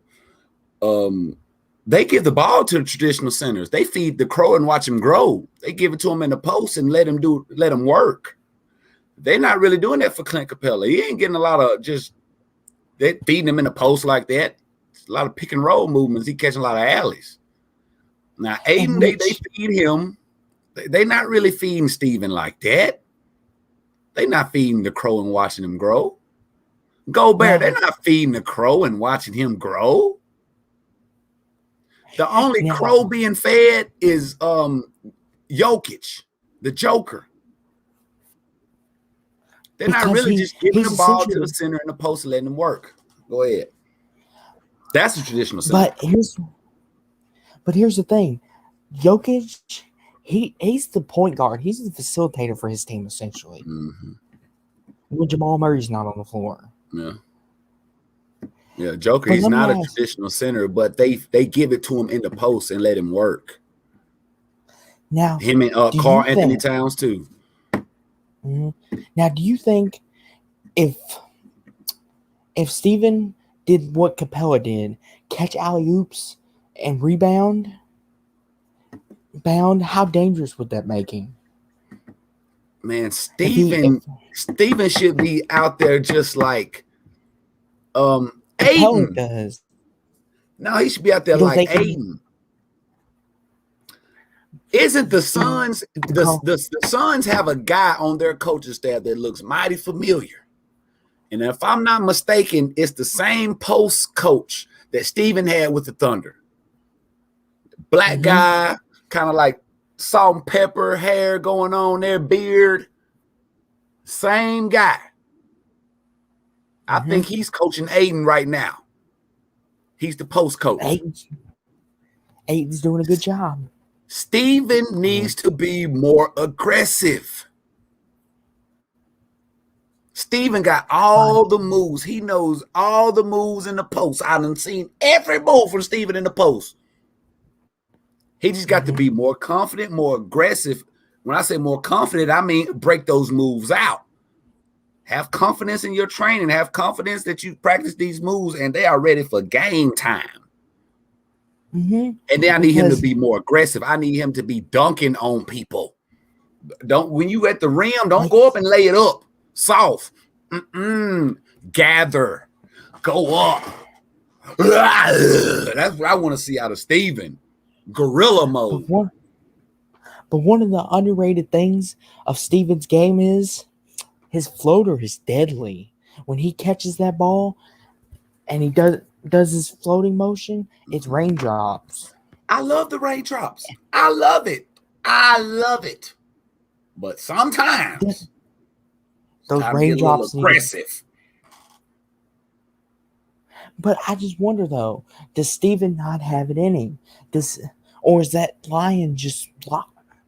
They give the ball to the traditional centers. They feed the crow and watch him grow. They give it to him in the post and let him work. They're not really doing that for Clint Capella. He ain't getting a lot of they're feeding him in the post like that. It's a lot of pick and roll movements. He catching a lot of alleys. Now, Aiden, they feed him. They're not really feeding Steven like that. They're not feeding the crow and watching him grow. Gobert, they're not feeding the crow and watching him grow. The only crow being fed is Jokic, the Joker. They're not really just giving the ball to the center in the post and letting him work. Go ahead. That's a traditional center. But here's the thing. Jokic, he's the point guard. He's the facilitator for his team, essentially. Mm-hmm. When Jamal Murray's not on the floor. Yeah, Joker, he's not a traditional center, but they give it to him in the post and let him work. Now, him and Karl Anthony Towns too. Mm-hmm. Now, do you think if Steven did what Capella did, catch alley-oops and rebound, how dangerous would that make him? Man, Steven should be out there just like Aiden does. No, he should be out there like Aiden. Isn't the Suns the Suns have a guy on their coaching staff that looks mighty familiar? And if I'm not mistaken, it's the same post coach that Steven had with the Thunder. Black guy, kind of like salt and pepper hair going on there, beard. Same guy. I think he's coaching Aiden right now. He's the post coach. Aiden's doing a good job. Steven needs to be more aggressive. Steven got all the moves. He knows all the moves in the post. I done seen every move from Steven in the post. He just got to be more confident, more aggressive. When I say more confident, I mean break those moves out. Have confidence in your training. Have confidence that you practice these moves and they are ready for game time. And then I need him to be more aggressive. I need him to be dunking on people. When you at the rim, don't go up and lay it up. Soft. Gather. Go up. That's what I want to see out of Steven. Gorilla mode. But one of the underrated things of Steven's game is his floater is deadly. When he catches that ball and he does his floating motion, it's raindrops. I love the raindrops. I love it. But sometimes those raindrops get a little aggressive. But I just wonder though, does Steven not have it in him? Or is that lion just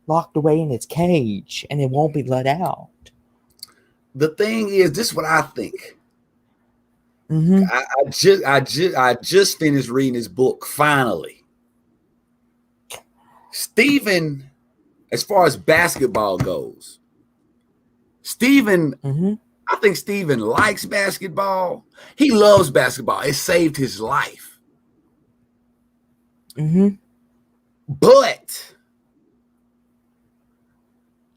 locked away in its cage and it won't be let out? The thing is, this is what I think. I just finished reading his book finally. Steven as far as basketball goes. Steven, I think Steven likes basketball. He loves basketball. It saved his life. But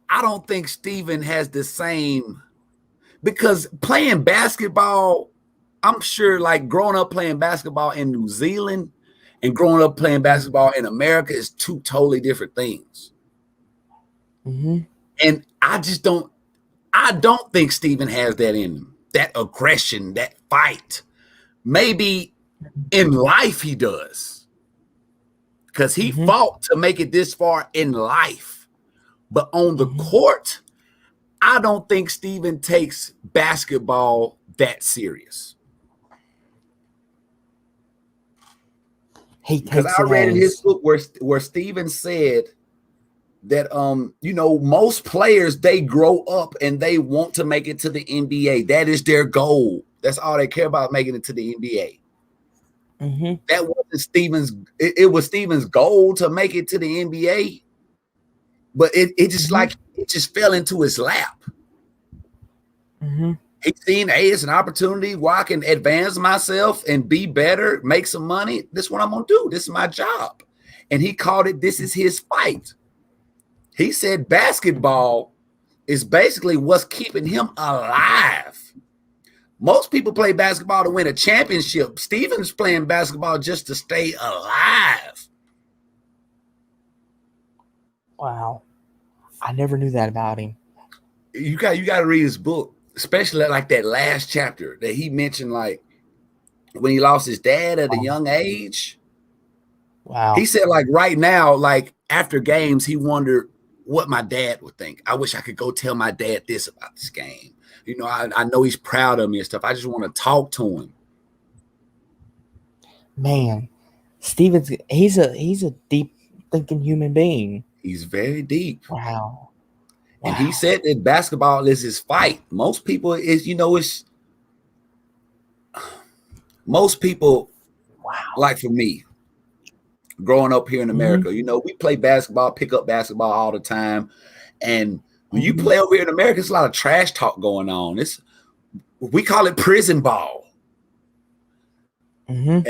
I don't think Steven has the same, because playing basketball, I'm sure like growing up playing basketball in New Zealand and growing up playing basketball in America is two totally different things. And I don't think Steven has that in him, that aggression, that fight. Maybe in life he does, because he fought to make it this far in life. But on the court, I don't think Steven takes basketball that serious. Because I read in his book where Steven said that most players, they grow up and they want to make it to the NBA. That is their goal. That's all they care about, making it to the NBA. That wasn't Steven's. It was Steven's goal to make it to the NBA, but it just like it just fell into his lap. He seen, hey, it's an opportunity where I can advance myself and be better, make some money. This is what I'm gonna do. This is my job, and he called it. This is his fight. He said basketball is basically what's keeping him alive. Most people play basketball to win a championship. Steven's playing basketball just to stay alive. Wow. I never knew that about him. You got to read his book, especially like that last chapter that he mentioned, like when he lost his dad at a young age. Wow. He said, like right now, like after games, he wondered what my dad would think. I wish I could go tell my dad this about this game. I know he's proud of me and stuff. I just want to talk to him. Man, Steven's he's a deep thinking human being. He's very deep. Wow. And he said that basketball is his fight. Most people most people, like for me, growing up here in America, we play basketball, pick up basketball all the time. And when you play over here in America, it's a lot of trash talk going on. We call it prison ball. And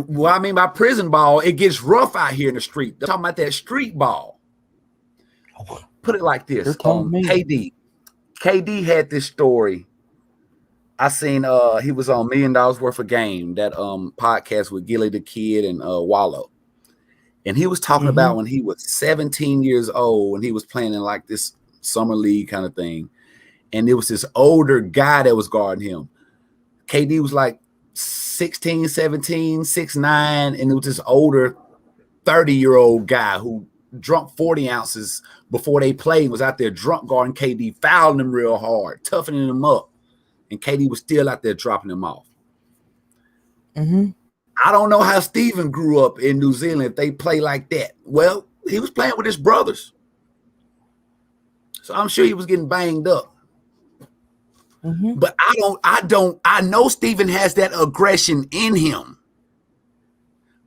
what I mean by prison ball, it gets rough out here in the street. They're talking about that street ball. Put it like this. KD had this story. I seen he was on $1 Million Worth of Game, that podcast with Gilly the Kid and Wallow. And he was talking about when he was 17 years old, when he was playing in like this summer league kind of thing. And it was this older guy that was guarding him. KD was like 16, 17, 6'9", and it was this older 30-year-old guy who drunk 40 ounces before they played, was out there drunk guarding KD, fouling him real hard, toughening him up. And KD was still out there dropping him off. I don't know how Steven grew up in New Zealand if they play like that. Well, he was playing with his brothers. So I'm sure he was getting banged up. But I know Steven has that aggression in him.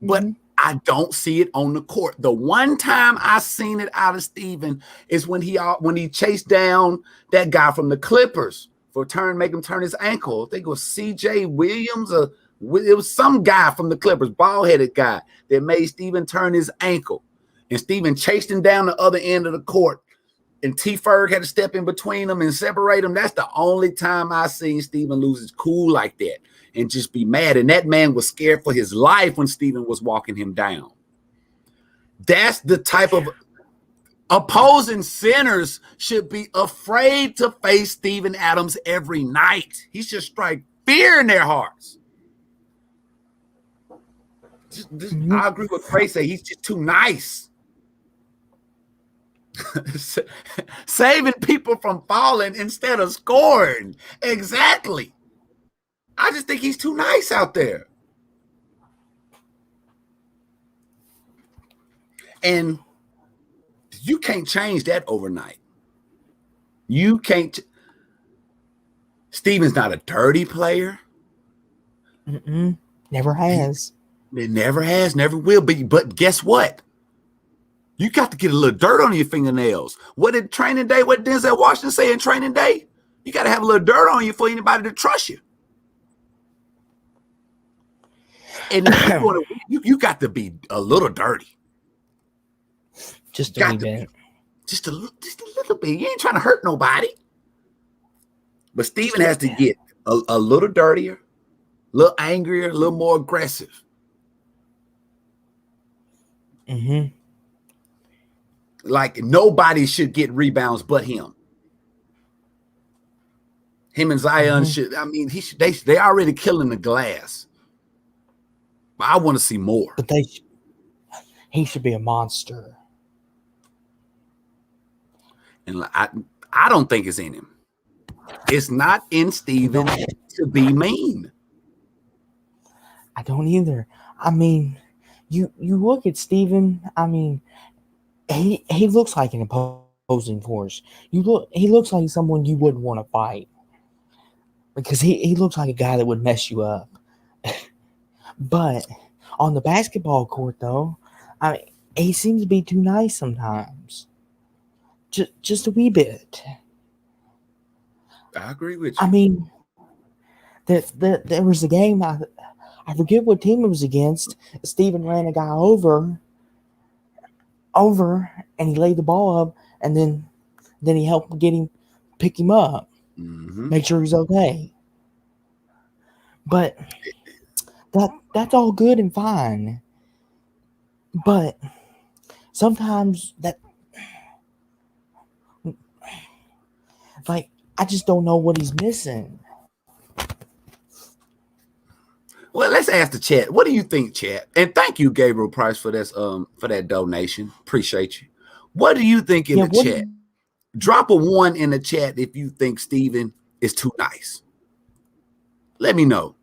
But I don't see it on the court. The one time I seen it out of Steven is when he chased down that guy from the Clippers for make him turn his ankle. I think it was CJ Williams, or it was some guy from the Clippers, bald-headed guy, that made Steven turn his ankle. And Steven chased him down the other end of the court. And T. Ferg had to step in between them and separate them. That's the only time I seen Steven lose his cool like that and just be mad. And that man was scared for his life when Steven was walking him down. That's the type of opposing sinners should be afraid to face Steven Adams every night. He should strike fear in their hearts. I agree with Tracy. He's just too nice. Saving people from falling instead of scoring. Exactly. I just think he's too nice out there. And you can't change that overnight. You can't. Steven's not a dirty player. Never has. It never has, never will be. But guess what? You got to get a little dirt on your fingernails. What did Training Day, what did Denzel Washington say in Training Day? You got to have a little dirt on you for anybody to trust you. And if you're going to, you got to be a little dirty. Just a wee bit. Just a little bit. You ain't trying to hurt nobody. But Steven has to get a little dirtier, a little angrier, a little more aggressive. Mm-hmm. Like nobody should get rebounds but him. Him and Zion should. I mean, they already killing the glass. But I want to see more. But he should be a monster. And I don't think it's in him. It's not in Steven to be mean. I don't either. I mean, you look at Steven. I mean, he looks like an opposing force. He looks like someone you wouldn't want to fight because he looks like a guy that would mess you up. But on the basketball court, though, I mean, he seems to be too nice sometimes. Just a wee bit. I agree with you. I mean, there was a game, I forget what team it was against. Steven ran a guy over, and he laid the ball up, and then he helped pick him up, make sure he's okay. But that's all good and fine. But sometimes I just don't know what he's missing. Well, let's ask the chat. What do you think, chat? And thank you, Gabriel Price, for this for that donation. Appreciate you. What do you think in the chat? Drop a 1 in the chat if you think Steven is too nice. Let me know.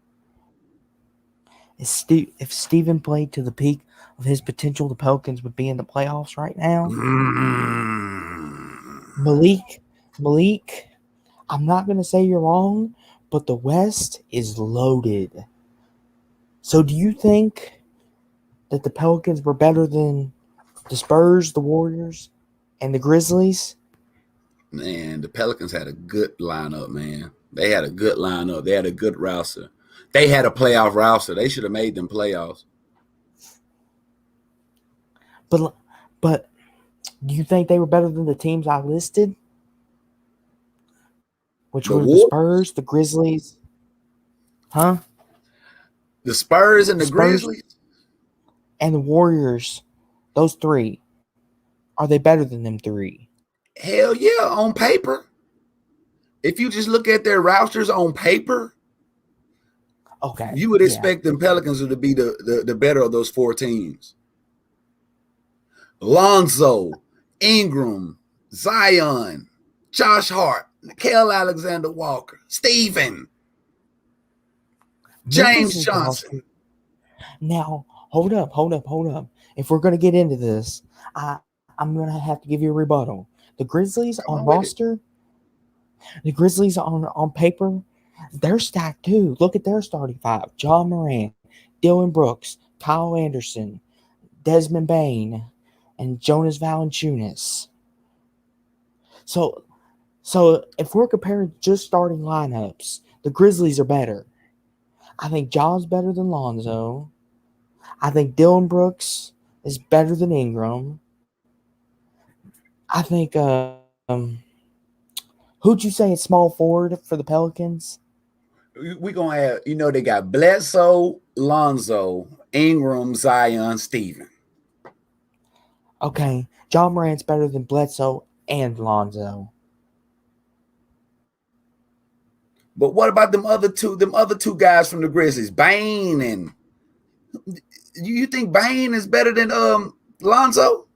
If Steven played to the peak of his potential, the Pelicans would be in the playoffs right now. Malik, I'm not going to say you're wrong, but the West is loaded. So do you think that the Pelicans were better than the Spurs, the Warriors, and the Grizzlies? Man, the Pelicans had a good lineup, man. They had a good lineup. They had a good roster. They had a playoff roster. They should have made them playoffs. But do you think they were better than the teams I listed? Which were the Spurs, the Grizzlies? Huh? The Spurs and the Grizzlies? And the Warriors. Those three. Are they better than them three? Hell yeah, on paper. If you just look at their rosters on paper, okay, you would expect them Pelicans to be the better of those 4 teams. Lonzo, Ingram, Zion, Josh Hart, Nickeil Alexander-Walker, Steven, James Johnson. Now, hold up. If we're going to get into this, I'm going to have to give you a rebuttal. The Grizzlies on roster, the Grizzlies on paper, they're stacked too. Look at their starting 5. Ja Morant, Dillon Brooks, Kyle Anderson, Desmond Bane, and Jonas Valanciunas. So if we're comparing just starting lineups, the Grizzlies are better. I think Ja's better than Lonzo. I think Dillon Brooks is better than Ingram. I think who'd you say is small forward for the Pelicans? We're gonna have, they got Bledsoe, Lonzo, Ingram, Zion, Steven. Okay, Ja Morant's better than Bledsoe and Lonzo. But what about them other two guys from the Grizzlies, Bane, and you think Bane is better than Lonzo?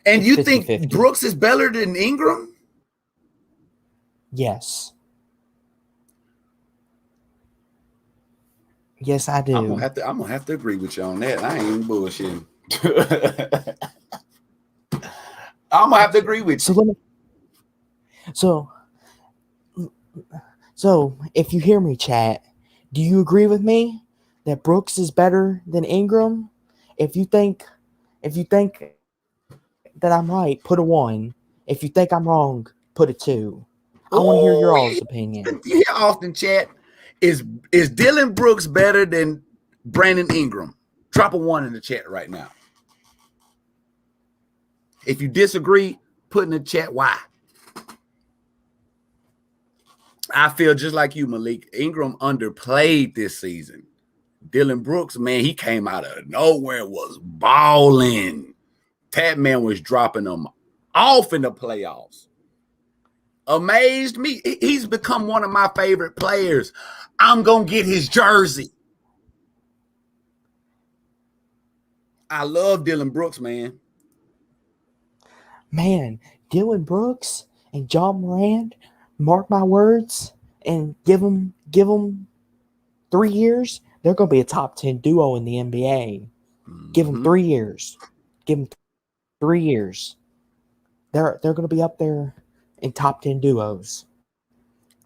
And you 50-50. Think Brooks is better than Ingram? Yes. Yes, I do. I'm gonna have to agree with you on that. I ain't even bullshitting. I'm gonna have to agree with you. So if you hear me, chat, do you agree with me that Brooks is better than Ingram? If you think that I'm right, put a 1. If you think I'm wrong, put a 2. I want to hear your all's opinion. You hear Austin chat? Is Dylan Brooks better than Brandon Ingram? Drop a 1 in the chat right now. If you disagree, put in the chat why. I feel just like you, Malik. Ingram underplayed this season. Dylan Brooks, man, he came out of nowhere, was balling. That man was dropping them off in the playoffs. Amazed me. He's become one of my favorite players. I'm going to get his jersey. I love Dylan Brooks, man. Man, Dylan Brooks and John Morant, mark my words, and give them 3 years, they're going to be a top 10 duo in the NBA. Mm-hmm. Give them 3 years. Give them 3 years. They're going to be up there in top 10 duos.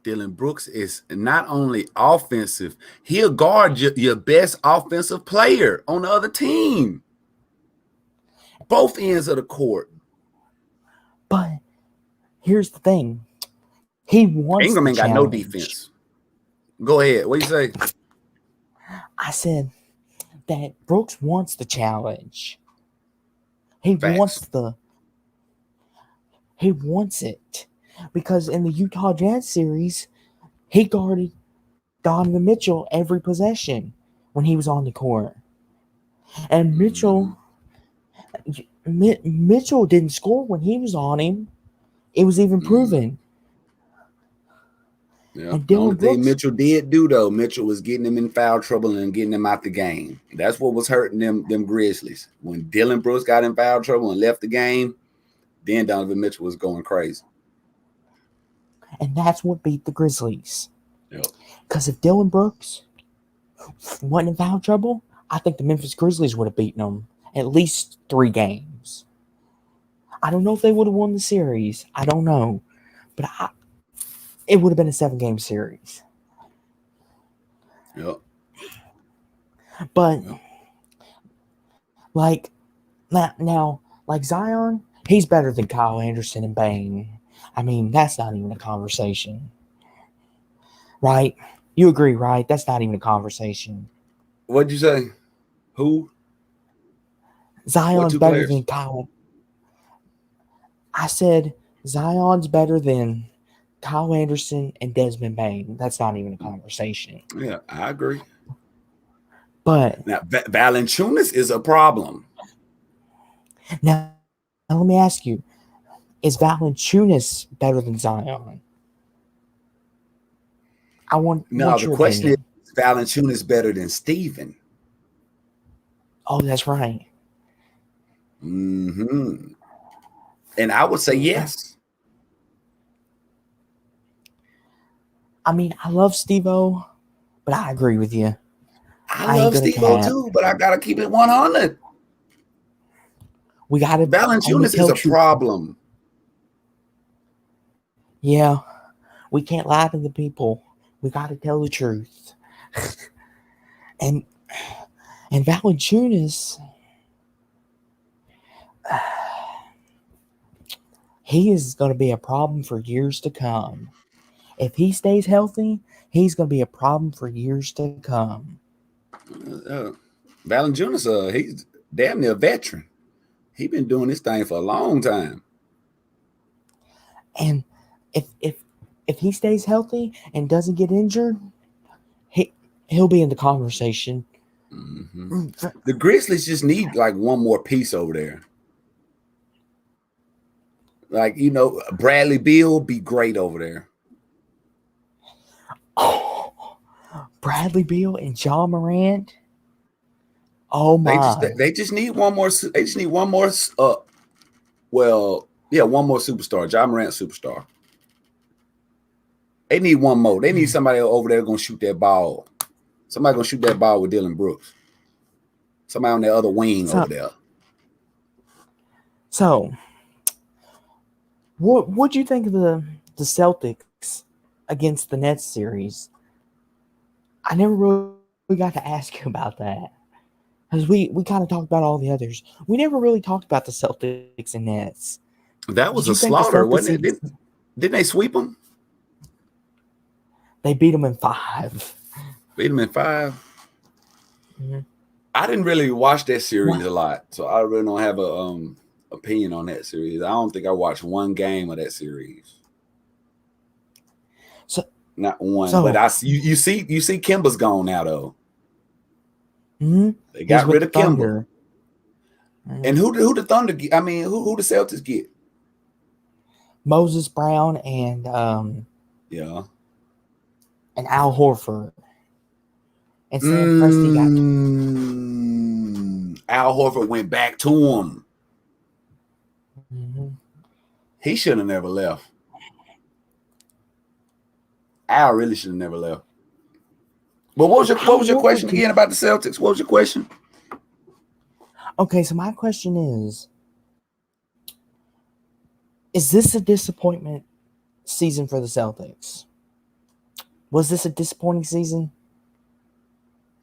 Dylan Brooks is not only offensive, he'll guard your best offensive player on the other team. Both ends of the court. But here's the thing. He wants Ingram ain't got no defense. Go ahead. What you say? I said that Brooks wants the challenge. He wants it. Because in the Utah Jazz series, he guarded Donovan Mitchell every possession when he was on the court. And Mitchell didn't score when he was on him. It was even proven. Yeah. The only thing Mitchell did do, though, Mitchell was getting him in foul trouble and getting him out the game. That's what was hurting them Grizzlies. When Dylan Brooks got in foul trouble and left the game, then Donovan Mitchell was going crazy. And that's what beat the Grizzlies. Yep. Because if Dylan Brooks wasn't in foul trouble, I think the Memphis Grizzlies would have beaten them at least 3 games. I don't know if they would have won the series. I don't know. But it would have been a 7-game series. Yep. But, like Zion, he's better than Kyle Anderson and Bane. I mean, that's not even a conversation. Right? You agree, right? That's not even a conversation. What'd you say? Who? Zion's better than Kyle. I said Zion's better than Kyle Anderson and Desmond Bane. That's not even a conversation. Yeah, I agree. But now, Valanciunas is a problem. Now, let me ask you: is Valanciunas better than Zion? No, the question is Valanciunas better than Steven? Oh, that's right. Mm-hmm. And I would say yes. I mean, I love Steve-O, but I agree with you. I love Steve-O too, but I gotta keep it 100. We gotta. Valanciunas is a problem. Yeah, we can't lie to the people. We gotta tell the truth. and Valanciunas, he is going to be a problem for years to come. If he stays healthy, he's going to be a problem for years to come. Valanciunas, he's damn near a veteran. He's been doing this thing for a long time. And if he stays healthy and doesn't get injured, he'll be in the conversation. Mm-hmm. The Grizzlies just need like one more piece over there. Like, Bradley Beal be great over there. Oh, Bradley Beal and John Morant. Oh my! They just need one more. They just need one more. One more superstar. John Morant superstar. They need one more. They need somebody over there gonna shoot that ball. Somebody gonna shoot that ball with Dylan Brooks. Somebody on the other wing over there. So, what'd you think of the Celtics against the Nets series? I never really got to ask you about that. Because we kind of talked about all the others. We never really talked about the Celtics and Nets. That was Did a you think the slaughter, Celtics wasn't it? Didn't they sweep them? they beat them in 5? Beat them in 5. Mm-hmm. I didn't really watch that series a lot, so I really don't have a opinion on that series. I don't think I watched one game of that series. So not one, but you see Kimba's gone now though. Mm-hmm. They got rid of Kimba. Mm-hmm. And who the Thunder get? I mean, who the Celtics get? Moses Brown and and Al Horford. And Sam Presti got Al Horford went back to him. Mm-hmm. He should have never left. Al really should have never left. But what was your question again about the Celtics? What was your question? Okay, so my question is this a disappointment season for the Celtics? Was this a disappointing season?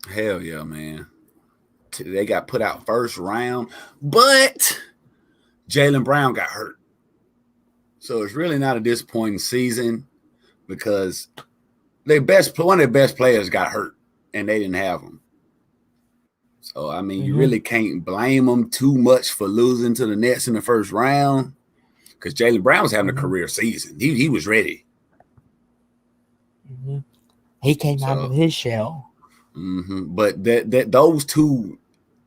Hell yeah, man. They got put out first round, but Jaylen Brown got hurt. So it's really not a disappointing season because one of their best players got hurt and they didn't have him. So, I mean, you really can't blame them too much for losing to the Nets in the first round because Jaylen Brown was having a career season. He was ready. Mm-hmm. He came out of his shell. But those two,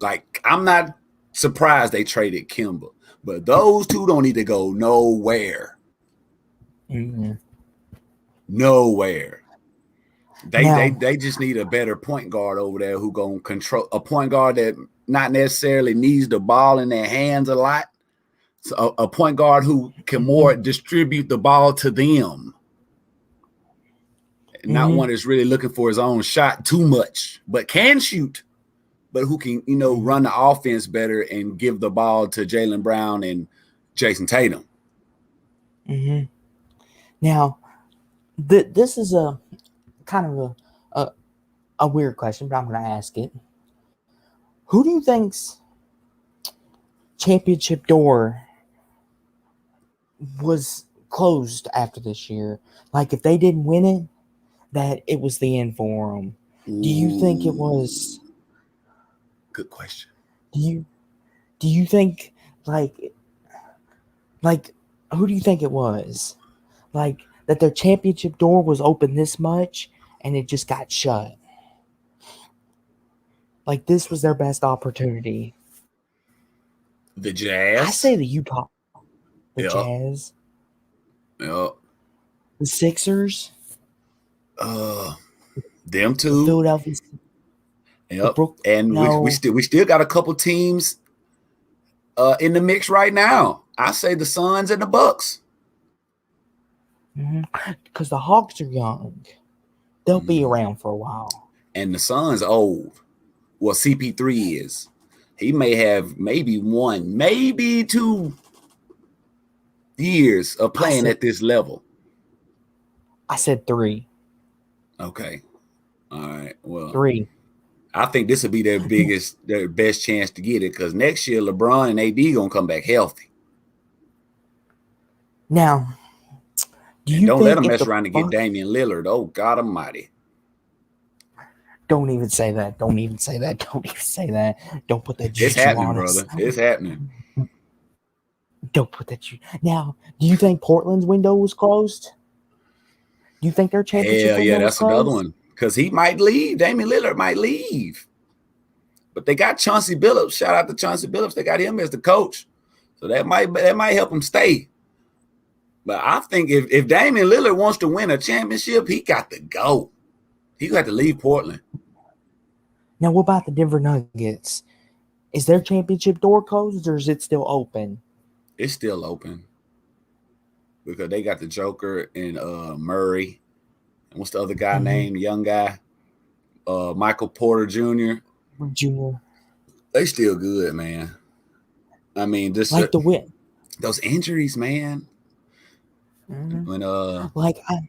like, I'm not surprised they traded Kimba, but those two don't need to go nowhere. Nowhere. They just need a better point guard over there who gonna control a point guard that not necessarily needs the ball in their hands a lot. So a point guard who can more distribute the ball to them. Not one that's really looking for his own shot too much, but can shoot, but who can, run the offense better and give the ball to Jaylen Brown and Jason Tatum. Now, this is a kind of a weird question, but I'm going to ask it. Who do you think's championship door was closed after this year? Like, if they didn't win it, that it was the end for them. Do you think it was? Good question. Do you think like who do you think it was? Like that their championship door was open this much and it just got shut. Like this was their best opportunity. The Jazz. I say the Utah. The Jazz. Yep. The Sixers. Them two. The Philadelphia. Yep. And we still got a couple teams in the mix right now. I say the Suns and the Bucks. Because the Hawks are young. They'll be around for a while. And the Suns old. Well, CP3 is. He may have maybe 1, maybe 2 years of playing at this level. I said 3. Okay. All right. Well, 3. I think this will be their best chance to get it because next year LeBron and AD gonna come back healthy. Now, don't let them mess around and get Damian Lillard. Oh God Almighty! Don't even say that. Don't even say that. Don't even say that. Don't put that. It's happening, brother. It's happening. Don't put that. Now, do you think Portland's window was closed? Do you think their championship window was that's closed? Another one. Because he might leave. Damian Lillard might leave. But they got Chauncey Billups. Shout out to Chauncey Billups. They got him as the coach. So that might help him stay. But I think if Damian Lillard wants to win a championship, he got to go. He got to leave Portland. Now, what about the Denver Nuggets? Is their championship door closed or is it still open? It's still open. Because they got the Joker and Murray. And what's the other guy named? Young guy? Michael Porter Jr. They still good, man. I mean, just like the win. Those injuries, man. When go ahead.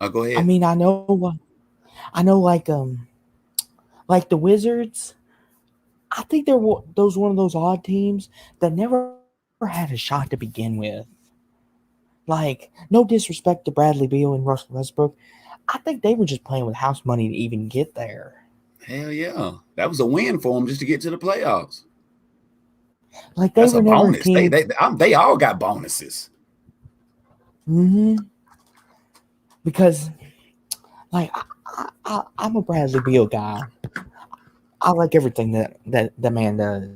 I mean, I know like the Wizards, I think those one of those odd teams that never had a shot to begin with. Like, no disrespect to Bradley Beal and Russell Westbrook, I think they were just playing with house money to even get there. Hell yeah, that was a win for them just to get to the playoffs. Like, they That's were a never a bonus. team. They all got bonuses. Because, like, I'm a Bradley Beal guy. I like everything that the man does.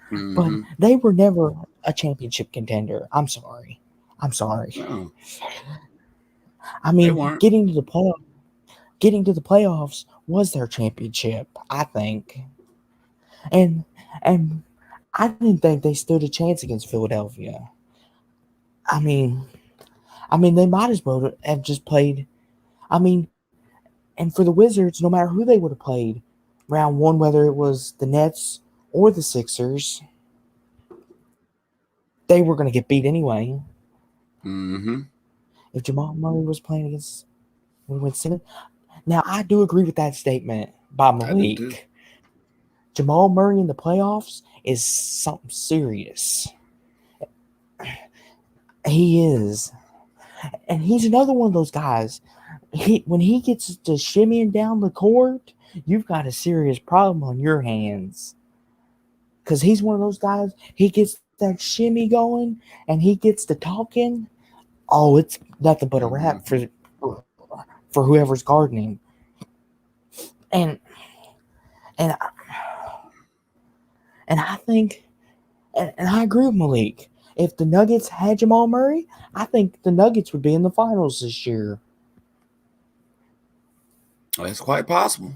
But Mm-hmm. they were never a championship contender. I'm sorry. No, I they mean, weren't. getting to the playoffs was their championship, I think. And and I didn't think they stood a chance against Philadelphia. I mean, they might as well have just played. I mean, and for the Wizards, no matter who they would have played, round one, whether it was the Nets or the Sixers, they were going to get beat anyway. Mm-hmm. If Jamal Murray was playing against Simmons. Now, I do agree with that statement by I do too. Malik. Jamal Murray in the playoffs is something serious. He is. And he's another one of those guys. When he gets to shimmying down the court, you've got a serious problem on your hands. Because he's one of those guys, he gets that shimmy going and he gets to talking. Oh, it's nothing but a Mm-hmm. rap for whoever's guarding him. And and and I think, and I agree with Malik. If the Nuggets had Jamal Murray, I think the Nuggets would be in the finals this year. That's quite possible.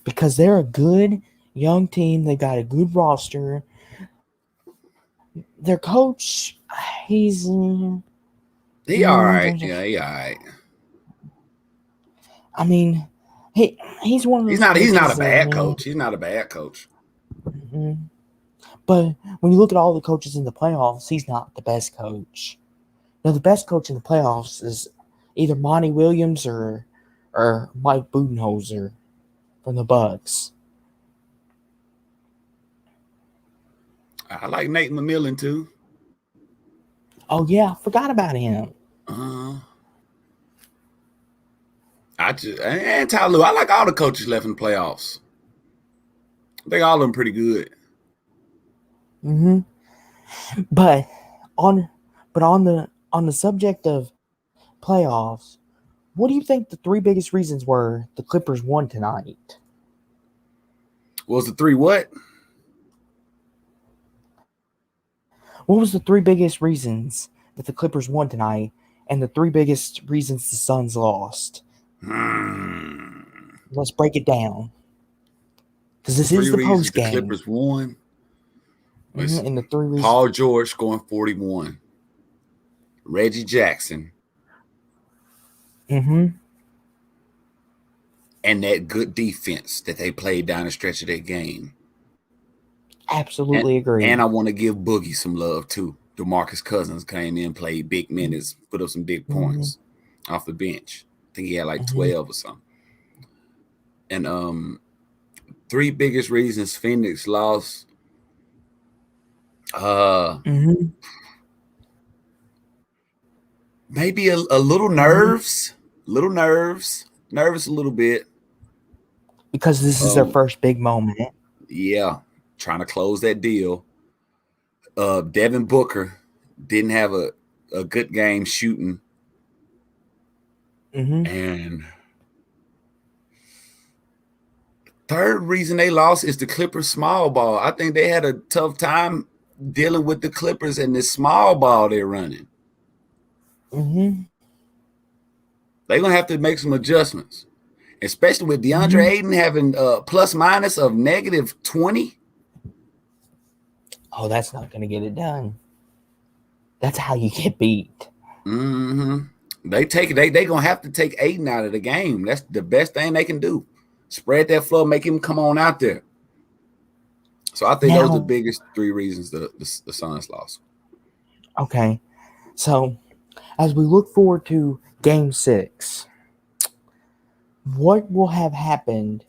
Because they're a good young team. They got a good roster. Their coach, he's He all right. Yeah, he all right. I mean, he's one of those coaches He's not a that, bad coach. He's not a bad coach. But when you look at all the coaches in the playoffs, he's not the best coach. Now, the best coach in the playoffs is either Monty Williams or Mike Budenholzer from the Bucks. I like Nate McMillan too. Oh yeah, I forgot about him. And Ty Lue. I like all the coaches left in the playoffs. I think all of them pretty good. But on the subject of playoffs, what do you think the three biggest reasons were the Clippers won tonight? Was the three what? What was the three biggest reasons that the Clippers won tonight, and the three biggest reasons the Suns lost? Let's break it down. Because this is the post game. The Clippers won. And the three reasons. Paul George scoring 41. Reggie Jackson. And that good defense that they played down the stretch of that game. Absolutely agree. And I want to give Boogie some love too. DeMarcus Cousins came in, played big minutes, put up some big points off the bench. I think he had like 12 or something. And three biggest reasons Phoenix lost. Maybe a little nerves. Nervous a little bit. Because this is their first big moment. Yeah. Trying to close that deal. Devin Booker didn't have a good game shooting. And third reason they lost is the Clippers small ball. I think they had a tough time dealing with the Clippers and the small ball they're running. They're going to have to make some adjustments, especially with DeAndre Ayton having plus minus of -20. Oh, that's not going to get it done. That's how you get beat. They going to have to take Ayton out of the game. That's the best thing they can do. Spread that floor, make him come on out there. So I think those are the biggest three reasons the Suns lost. Okay. So as we look forward to Game 6, what will have happened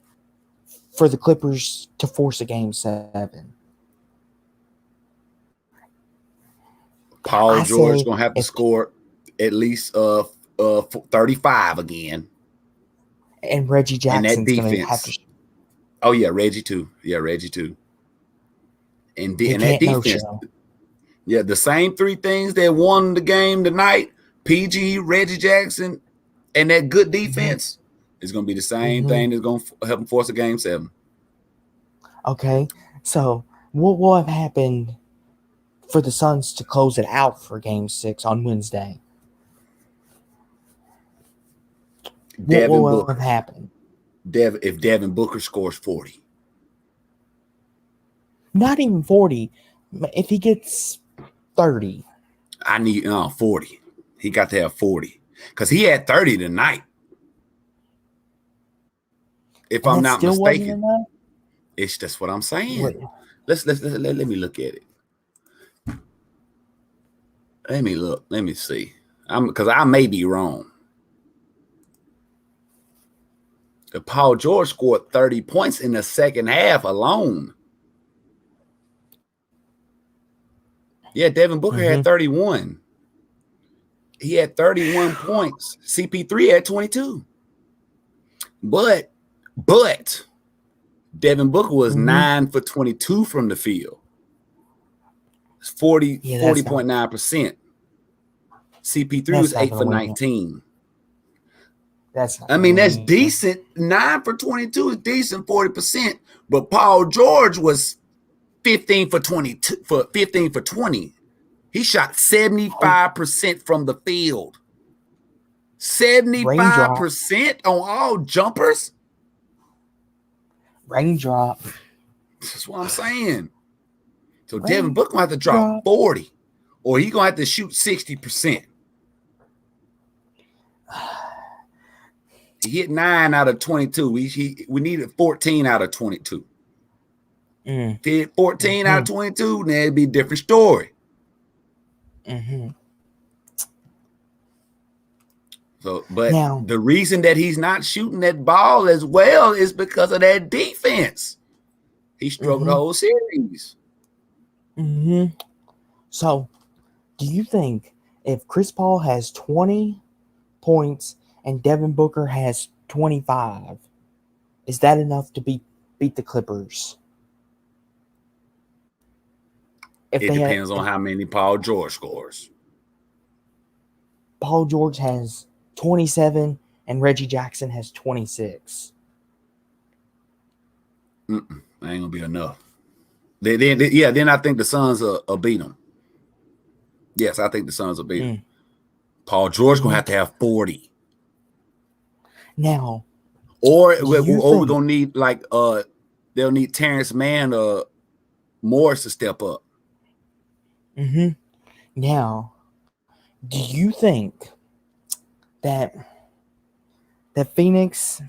for for the Clippers to force a game 7. Paul I George say gonna have to if score at least 35 again. and Reggie And that Jackson's going to have defense. to. Oh yeah, Reggie too. Yeah, Reggie too. And He and that can't no defense. show. Yeah, the same 3 things that won the game tonight: PG, Reggie Jackson, and that good defense is going to be the same thing that's going to help them force a game 7. Okay, so what will have happened for the Suns to close it out for game 6 on Wednesday? What will have happened? If Devin Booker scores 40. Not even 40. If he gets 30. I need 40. He got to have 40 because he had 30 tonight. If I'm not mistaken, it's just what I'm saying. Wait. Let me look at it. Let me look. Let me see. Because I may be wrong. Paul George scored 30 points in the second half alone. Yeah, Devin Booker had 31. He had 31 points. CP3 had 22. But Devin Booker was 9 for 22 from the field. It's 40.9%. CP3 was 8 for 19. That's decent. 9 for 22 is decent, 40%. But Paul George was 15 for 20. He shot 75% from the field. 75% on all jumpers. Raindrop. That's what I'm saying. So Devin Booker gonna have to drop 40, or he gonna have to shoot 60%. He hit 9 out of 22. We needed 14 out of 22. If he hit 14 out of 22, then it'd be a different story. So, but now, the reason that he's not shooting that ball as well is because of that defense. He struggled the whole series. So, do you think if Chris Paul has 20 points and Devin Booker has 25, is that enough to beat the Clippers? It depends on how many Paul George scores. Paul George has 27 and Reggie Jackson has 26. That ain't gonna be enough. Then I think the Suns will beat them. Yes, I think the Suns will beat them. Paul George gonna have to have 40. Now, or we're gonna need they'll need Terrence Mann or Morris to step up. Now, do you think that Phoenix,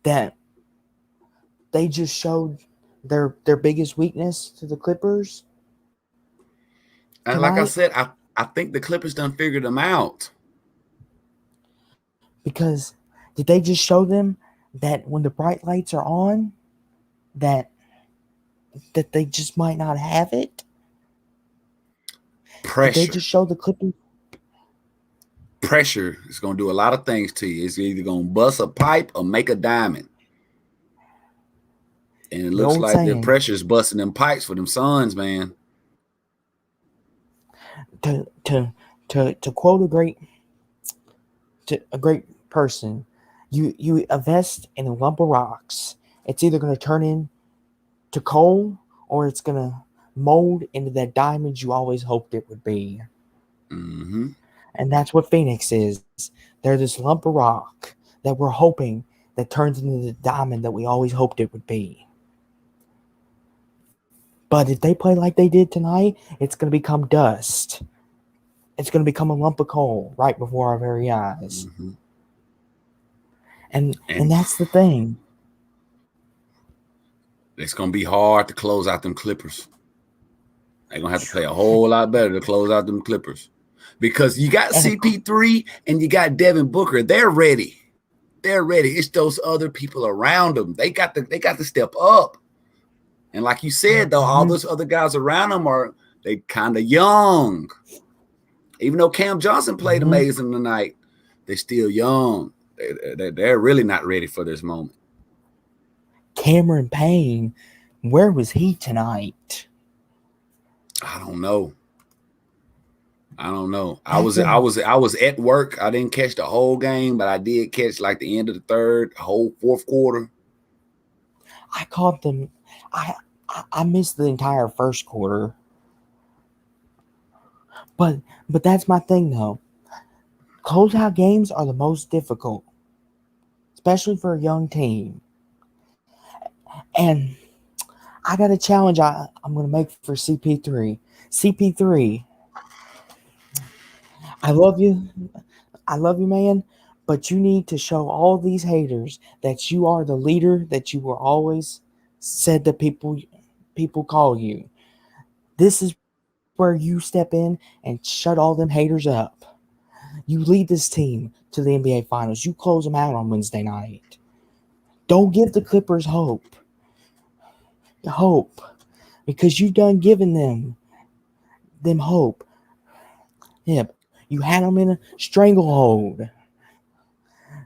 that they just showed their biggest weakness to the Clippers? And like I said, I think the Clippers done figured them out. Because did they just show them that when the bright lights are on, that they just might not have it? Pressure. Did they just show the Clippers? Pressure is going to do a lot of things to you. It's either going to bust a pipe or make a diamond. And it looks like the pressure is busting them pipes for them Suns, man. To quote a great person, you invest in a lump of rocks. It's either going to turn into coal or it's going to mold into that diamond you always hoped it would be. And that's what Phoenix is. They're this lump of rock that we're hoping that turns into the diamond that we always hoped it would be. But if they play like they did tonight, it's going to become dust. It's going to become a lump of coal right before our very eyes. And that's the thing. It's going to be hard to close out them Clippers. They're going to have to play a whole lot better to close out them Clippers. Because you got CP3 and you got Devin Booker. They're ready. They're ready. It's those other people around them. They got to step up. And like you said, though, all those other guys around them they kind of young. Even though Cam Johnson played amazing tonight, they're still young. They're really not ready for this moment. Cameron Payne, where was he tonight? I don't know. I was at work. I didn't catch the whole game, but I did catch like the end of the third, whole fourth quarter. I caught them. I missed the entire first quarter. But that's my thing though. Closeout games are the most difficult, especially for a young team. And I got a challenge I'm going to make for CP3. CP3, I love you, man, but you need to show all these haters that you are the leader that you were always said that people call you. This is where you step in and shut all them haters up. You lead this team to the NBA Finals. You close them out on Wednesday night. Don't give the Clippers hope, because you done giving them hope. Yeah, you had them in a stranglehold.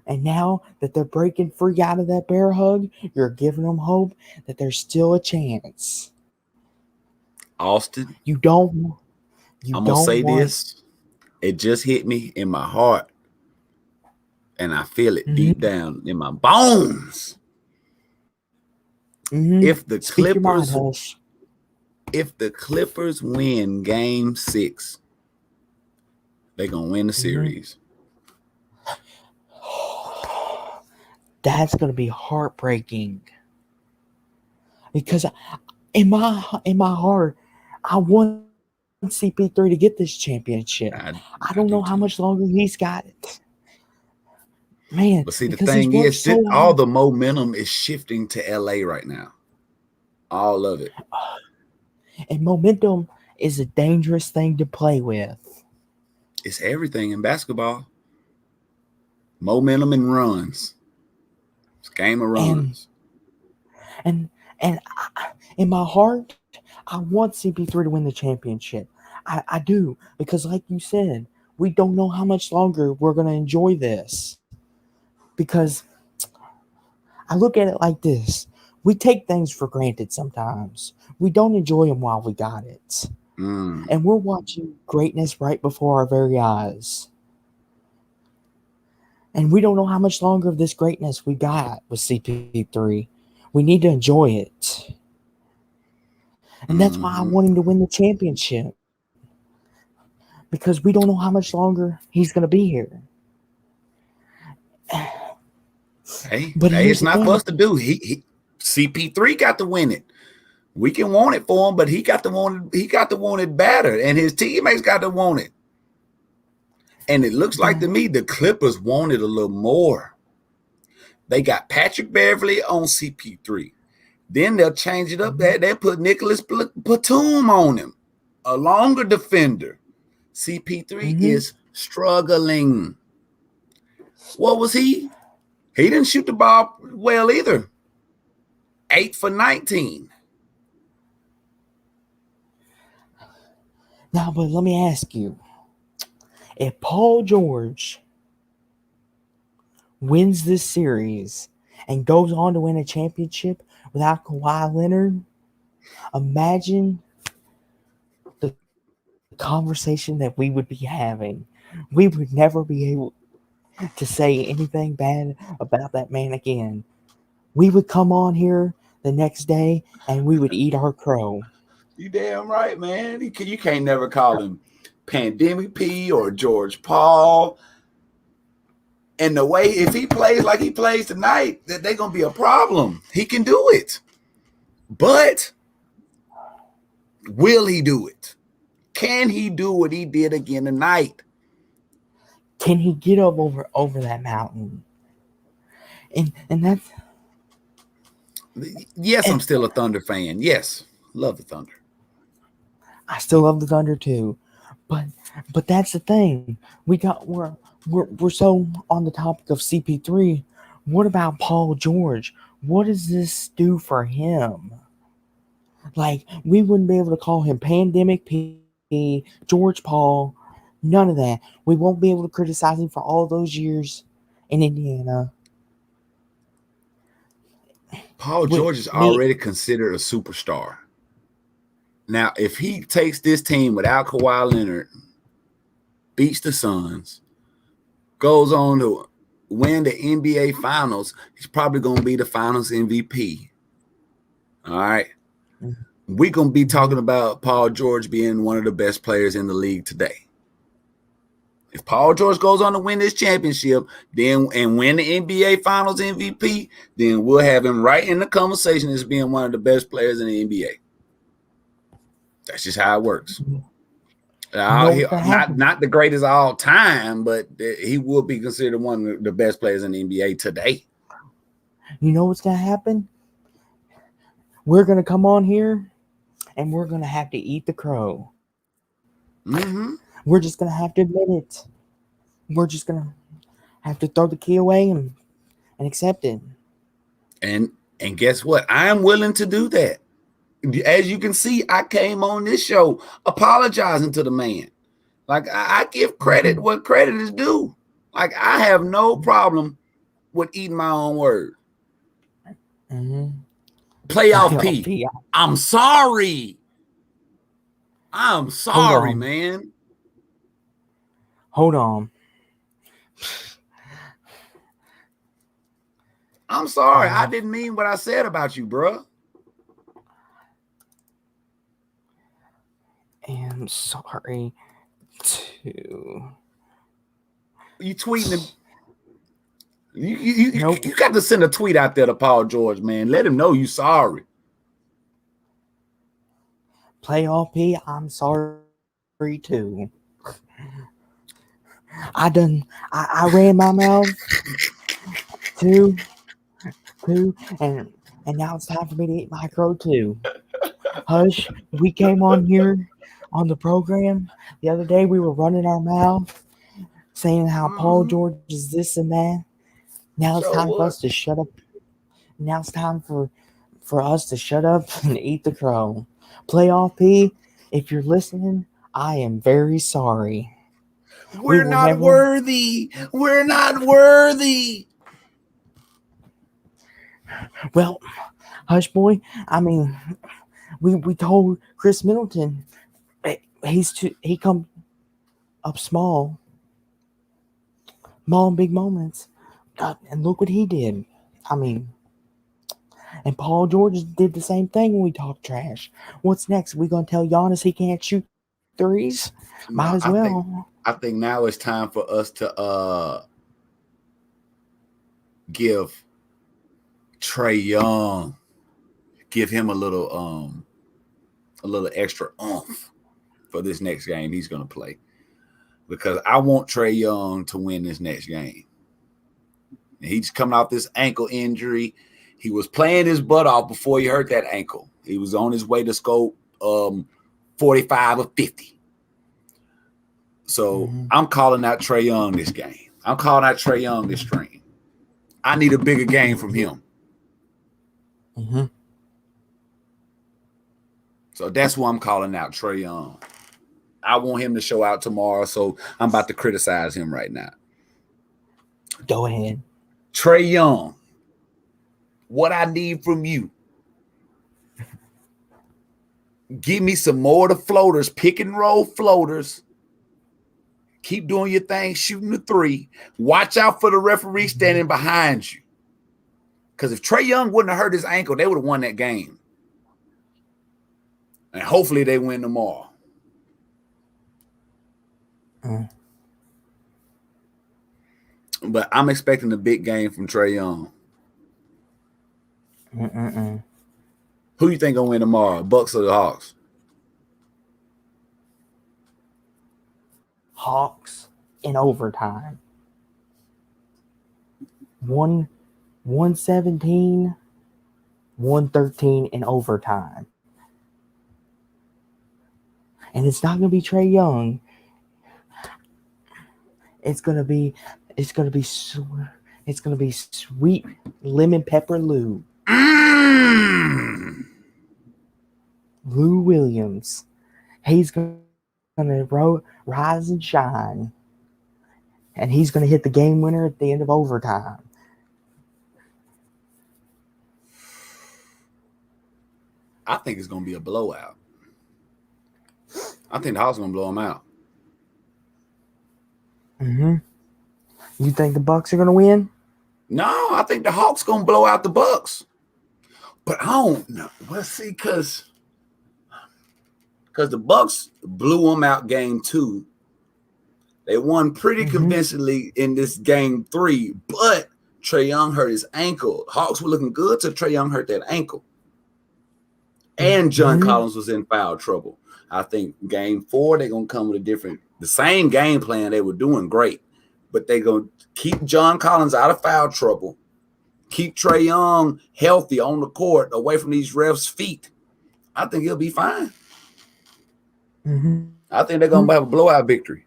And now that they're breaking free out of that bear hug, you're giving them hope that there's still a chance. Austin, I'm going to say this. It just hit me in my heart. And I feel it deep down in my bones. If the Clippers win Game 6, they're gonna win the series. That's gonna be heartbreaking. Because in my heart, I want CP3 to get this championship. I don't know how much longer he's got it. Man, but see, the thing is, all the momentum is shifting to LA right now. All of it. And momentum is a dangerous thing to play with. It's everything in basketball. Momentum and runs. It's a game of runs. And in my heart, I want CP3 to win the championship. I do. Because like you said, we don't know how much longer we're going to enjoy this. Because I look at it like this. We take things for granted sometimes. We don't enjoy them while we got it. And we're watching greatness right before our very eyes. And we don't know how much longer of this greatness we got with CP3. We need to enjoy it. And that's why I want him to win the championship. Because we don't know how much longer he's going to be here. But it's not for us to do. CP3 got to win it. We can want it for him, but he got to want it better, and his teammates got to want it. And it looks like to me the Clippers want it a little more. They got Patrick Beverly on CP3. Then they'll change it up. They'll put Nicholas Batum on him, a longer defender. CP3 is struggling. What was he? He didn't shoot the ball well either. 8 for 19. Now, but let me ask you. If Paul George wins this series and goes on to win a championship without Kawhi Leonard, imagine the conversation that we would be having. We would never be able to say anything bad about that man again. We would come on here the next day and we would eat our crow. You damn right, man. You can't never call him Pandemic P or George Paul. And the way, if he plays like he plays tonight, that they're going to be a problem. He can do it. But will he do it? Can he do what he did again tonight? Can he get up over that mountain? And that's... Yes, I'm still a Thunder fan. Yes, love the Thunder. I still love the Thunder too. But that's the thing. We're so on the topic of CP3. What about Paul George? What does this do for him? Like, we wouldn't be able to call him Pandemic P, George Paul, none of that. We won't be able to criticize him for all those years in Indiana. Paul With George is me, already considered a superstar. Now, if he takes this team without Kawhi Leonard, beats the Suns, goes on to win the NBA Finals, he's probably going to be the Finals MVP. All right. We're going to be talking about Paul George being one of the best players in the league today. If Paul George goes on to win this championship, then and win the NBA Finals MVP, then we'll have him right in the conversation as being one of the best players in the NBA. That's just how it works. Not the greatest all time, but he will be considered one of the best players in the NBA today. You know what's going to happen? We're going to come on here and we're going to have to eat the crow. Mm-hmm. We're just going to have to admit it. We're just going to have to throw the key away and accept it. And guess what? I'm willing to do that. As you can see, I came on this show apologizing to the man. Like, I give credit what credit is due. Like, I have no problem with eating my own word. Playoff P. I'm sorry. I'm sorry, man. Hold on. I'm sorry. I didn't mean what I said about you, bro. I'm sorry too. You tweeting him? You got to send a tweet out there to Paul George, man. Let him know you sorry. Playoff P, I'm sorry too. I ran my mouth too, and now it's time for me to eat my crow too. Hush, we came on here on the program the other day. We were running our mouth, saying how Paul George is this and that. Now it's time for us to shut up. Now it's time for us to shut up and eat the crow. Playoff P, if you're listening, I am very sorry. We're not worthy. We're not worthy. Well, Hush Boy, I mean, we told Chris Middleton he come up small in big moments. And look what he did. I mean, and Paul George did the same thing when we talk trash. What's next? We gonna tell Giannis he can't shoot threes? Might as well. I think now it's time for us to give Trae Young, give him a little extra oomph for this next game he's gonna play. Because I want Trae Young to win this next game. He's coming off this ankle injury. He was playing his butt off before he hurt that ankle. He was on his way to score 45 or 50. So I'm calling out Trae Young this game. I'm calling out Trae Young this stream. I need a bigger game from him. So that's who I'm calling out, Trae Young. I want him to show out tomorrow, so I'm about to criticize him right now. Go ahead. Trae Young, what I need from you, give me some more of the floaters, pick and roll floaters. Keep doing your thing, shooting the three. Watch out for the referee standing behind you. Because if Trae Young wouldn't have hurt his ankle, they would have won that game. And hopefully they win tomorrow. But I'm expecting a big game from Trae Young. Who you think gonna win tomorrow, Bucks or the Hawks? Hawks in overtime. 117, 113 in overtime. And it's not gonna be Trae Young. It's gonna be It's going to be sweet lemon pepper Lou. Lou Williams. He's going to rise and shine. And he's going to hit the game winner at the end of overtime. I think it's going to be a blowout. I think the Hawks going to blow them out. You think the Bucks are going to win? No, I think the Hawks going to blow out the Bucks. But I don't know. Well, see, because the Bucks blew them out game 2. They won pretty convincingly in this game 3, but Trae Young hurt his ankle. Hawks were looking good till Trae Young hurt that ankle. And John Collins was in foul trouble. I think game 4, they're going to come with the same game plan. They were doing great, but they're going to keep John Collins out of foul trouble, keep Trae Young healthy on the court, away from these refs' feet. I think he'll be fine. I think they're going to have a blowout victory.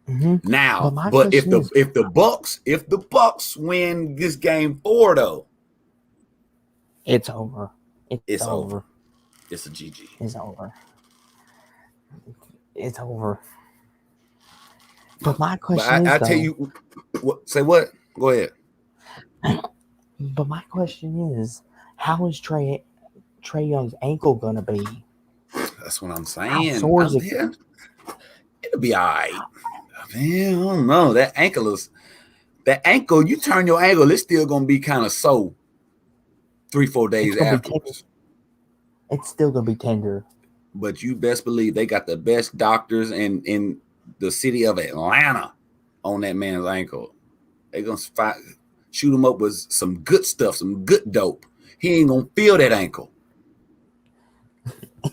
Now, but if the Bucks win this game 4, though, it's over. It's over. It's a GG. It's over. It's over. But my question is, I tell you, say what? Go ahead. But my question is, how is Trae Young's ankle gonna be? That's what I'm saying. How sore is it? It'll be all right. Man, I don't know. That ankle, you turn your ankle, it's still gonna be kind of sore 3-4 days afterwards. It's still gonna be tender. But you best believe they got the best doctors in the city of Atlanta on that man's ankle. They're gonna shoot him up with some good stuff, some good dope. He ain't gonna feel that ankle. I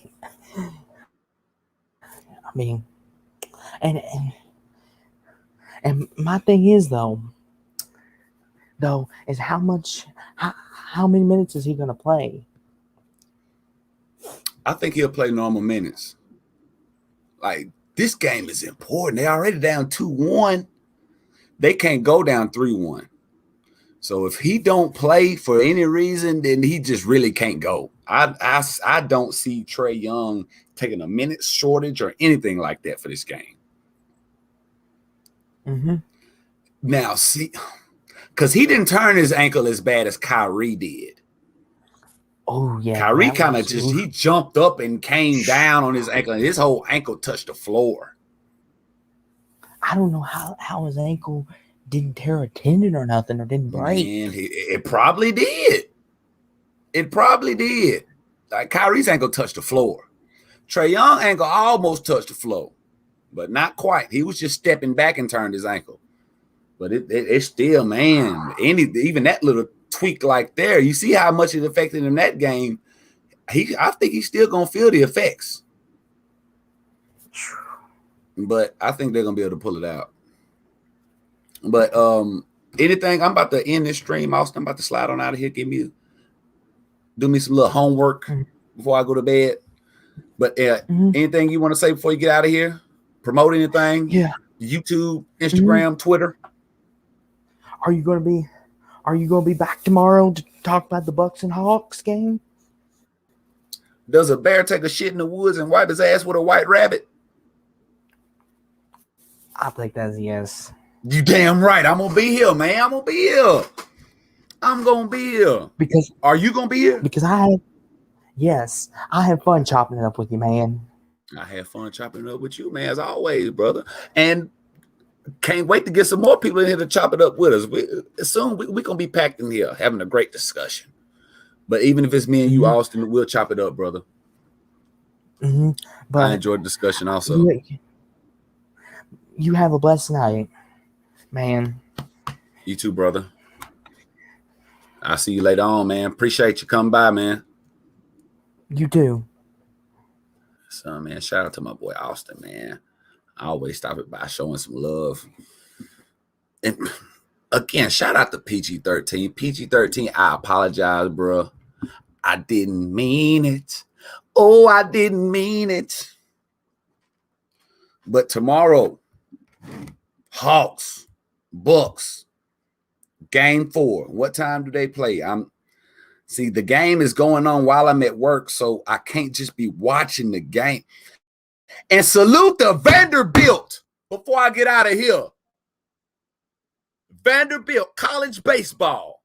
mean, and my thing is though is how many minutes is he gonna play? I think he'll play normal minutes. Like, this game is important. They're already down 2-1. They can't go down 3-1. So if he don't play for any reason, then he just really can't go. I don't see Trae Young taking a minute shortage or anything like that for this game. Now, see, because he didn't turn his ankle as bad as Kyrie did. Oh, yeah. Kyrie kind of he jumped up and came down on his ankle, and his whole ankle touched the floor. I don't know how his ankle didn't tear a tendon or nothing, or didn't break. Man, it probably did. It probably did. Like, Kyrie's ankle touched the floor. Trae Young's ankle almost touched the floor, but not quite. He was just stepping back and turned his ankle. But it's still, man, even that little tweak like there, you see how much it affected him that game. I think he's still gonna feel the effects, but I think they're gonna be able to pull it out. But anything, I'm about to end this stream, Austin. I'm about to slide on out of here. Do me some little homework before I go to bed. But anything you want to say before you get out of here? Promote anything? Yeah. YouTube, Instagram, Twitter. Are you gonna be back tomorrow to talk about the Bucks and Hawks game? Does a bear take a shit in the woods and wipe his ass with a white rabbit? I think that's yes. You damn right. I'm gonna be here, man. I'm gonna be here. Because are you gonna be here? Because I have fun chopping it up with you, man. I had fun chopping it up with you, man, as always, brother. And can't wait to get some more people in here to chop it up with us. Soon we're going to be packed in here having a great discussion. But even if it's me and you, Austin, we'll chop it up, brother. But I enjoyed the discussion also. You have a blessed night, man. You too, brother. I'll see you later on, man. Appreciate you coming by, man. You too. So, man, shout out to my boy Austin, man. I always stop it by showing some love. And again, shout out to PG-13. PG-13, I apologize, bro. I didn't mean it. Oh, I didn't mean it. But tomorrow, Hawks, Bucks, Game 4. What time do they play? See, the game is going on while I'm at work, so I can't just be watching the game. And salute the Vanderbilt before I get out of here. Vanderbilt college baseball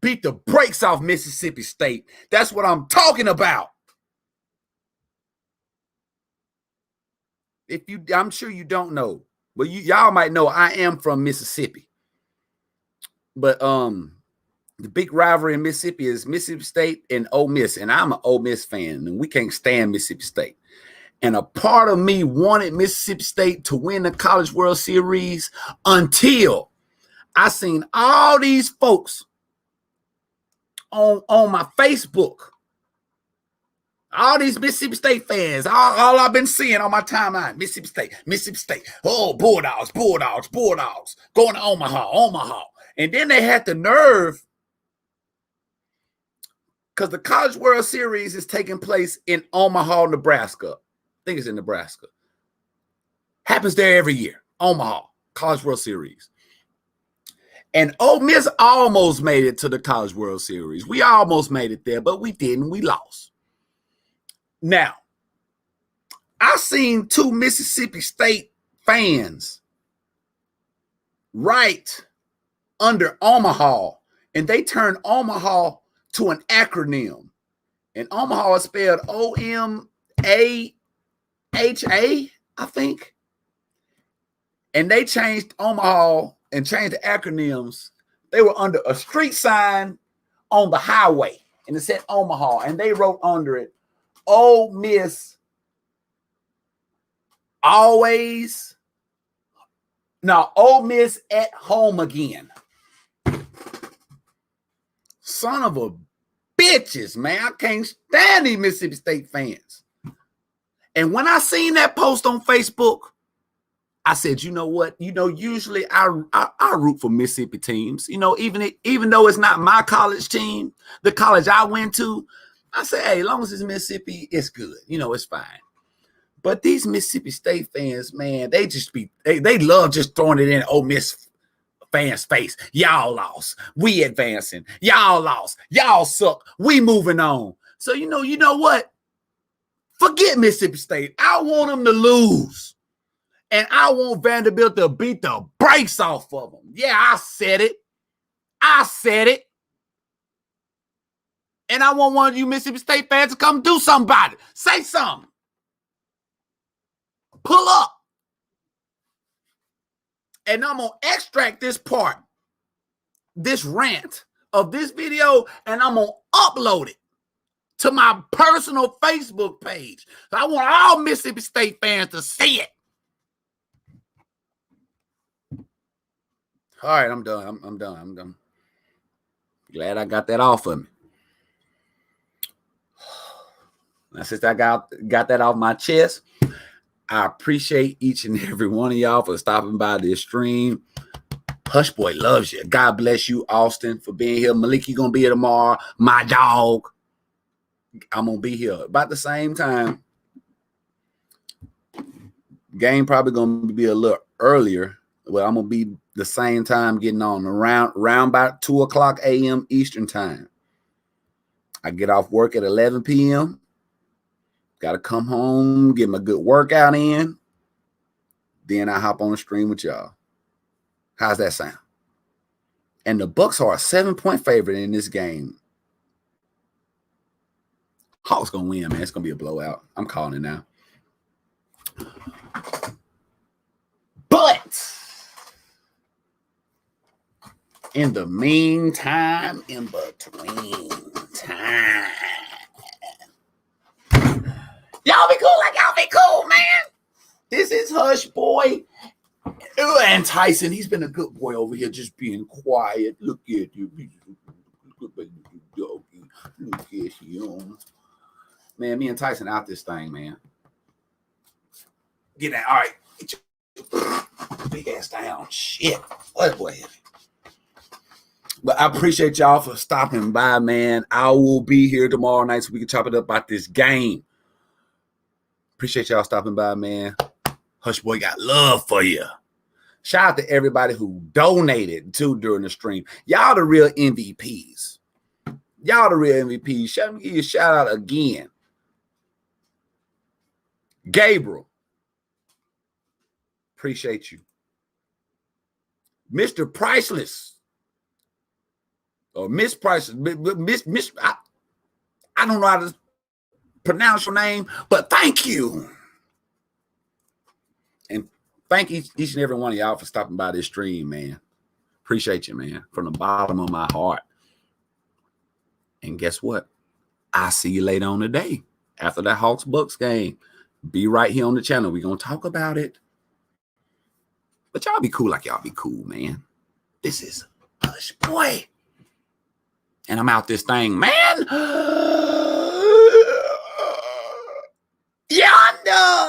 beat the brakes off Mississippi State. That's what I'm talking about. I'm sure you don't know, but y'all might know I am from Mississippi. But the big rivalry in Mississippi is Mississippi State and Ole Miss, and I'm an Ole Miss fan, and we can't stand Mississippi State. And a part of me wanted Mississippi State to win the College World Series until I seen all these folks on my Facebook. All these Mississippi State fans, all I've been seeing on my timeline, Mississippi State. Oh, Bulldogs, going to Omaha. And then they had the nerve, because the College World Series is taking place in Omaha, Nebraska. I think it's in Nebraska. Happens there every year. Omaha, College World Series. And Ole Miss almost made it to the College World Series. We almost made it there, but we didn't. We lost. Now, I seen 2 Mississippi State fans right under Omaha, and they turned Omaha to an acronym. And Omaha is spelled O-M-A-H-A, I think. And they changed Omaha and changed the acronyms. They were under a street sign on the highway, and it said Omaha, and they wrote under it, Ole Miss always. No, Ole Miss at home again. Son of a bitches, man. I can't stand these Mississippi State fans. And when I seen that post on Facebook, I said, you know what? Usually I root for Mississippi teams. Even though it's not my college team, the college I went to, I say, hey, as long as it's Mississippi, it's good. It's fine. But these Mississippi State fans, man, they love just throwing it in Ole Miss fans' face. Y'all lost. We advancing. Y'all lost. Y'all suck. We moving on. So, you know what? Forget Mississippi State. I want them to lose. And I want Vanderbilt to beat the brakes off of them. Yeah, I said it. And I want one of you Mississippi State fans to come do something about it. Say something. Pull up. And I'm going to extract this part, this rant of this video, and I'm going to upload it to my personal Facebook page. So I want all Mississippi State fans to see it. All right, I'm done. I'm done. Glad I got that off of me. Now, since I got that off my chest, I appreciate each and every one of y'all for stopping by this stream. Hush Boy loves you. God bless you, Austin, for being here. Malik, you going to be here tomorrow. My dog. I'm going to be here about the same time. Game probably going to be a little earlier. Well, I'm going to be the same time getting on around about 2 o'clock a.m. Eastern time. I get off work at 11 p.m. Got to come home, get my good workout in. Then I hop on the stream with y'all. How's that sound? And the Bucks are a 7-point favorite in this game. Hawks going to win, man. It's going to be a blowout. I'm calling it now. But in the meantime, in between time, y'all be cool, man. This is Hush Boy. And Tyson, he's been a good boy over here, just being quiet. Look at you. Look at you. Man, me and Tyson out this thing, man. Get that. All right. Get your big ass down. Shit. What boy heavy. But I appreciate y'all for stopping by, man. I will be here tomorrow night so we can chop it up about this game. Appreciate y'all stopping by, man. Hush Boy got love for you. Shout out to everybody who donated too during the stream. Y'all the real MVPs. Y'all the real MVPs. Let me give you a shout out again. Gabriel. Appreciate you. Mr. Priceless. Or Miss Priceless. Miss I don't know how to pronounce your name, but thank you. And thank each and every one of y'all for stopping by this stream, man. Appreciate you, man, from the bottom of my heart. And guess what? I'll see you later on today after that Hawks-Bucks game. Be right here on the channel. We're going to talk about it. But y'all be cool like y'all be cool, man. This is Hush Boy. And I'm out this thing, man. Yonder.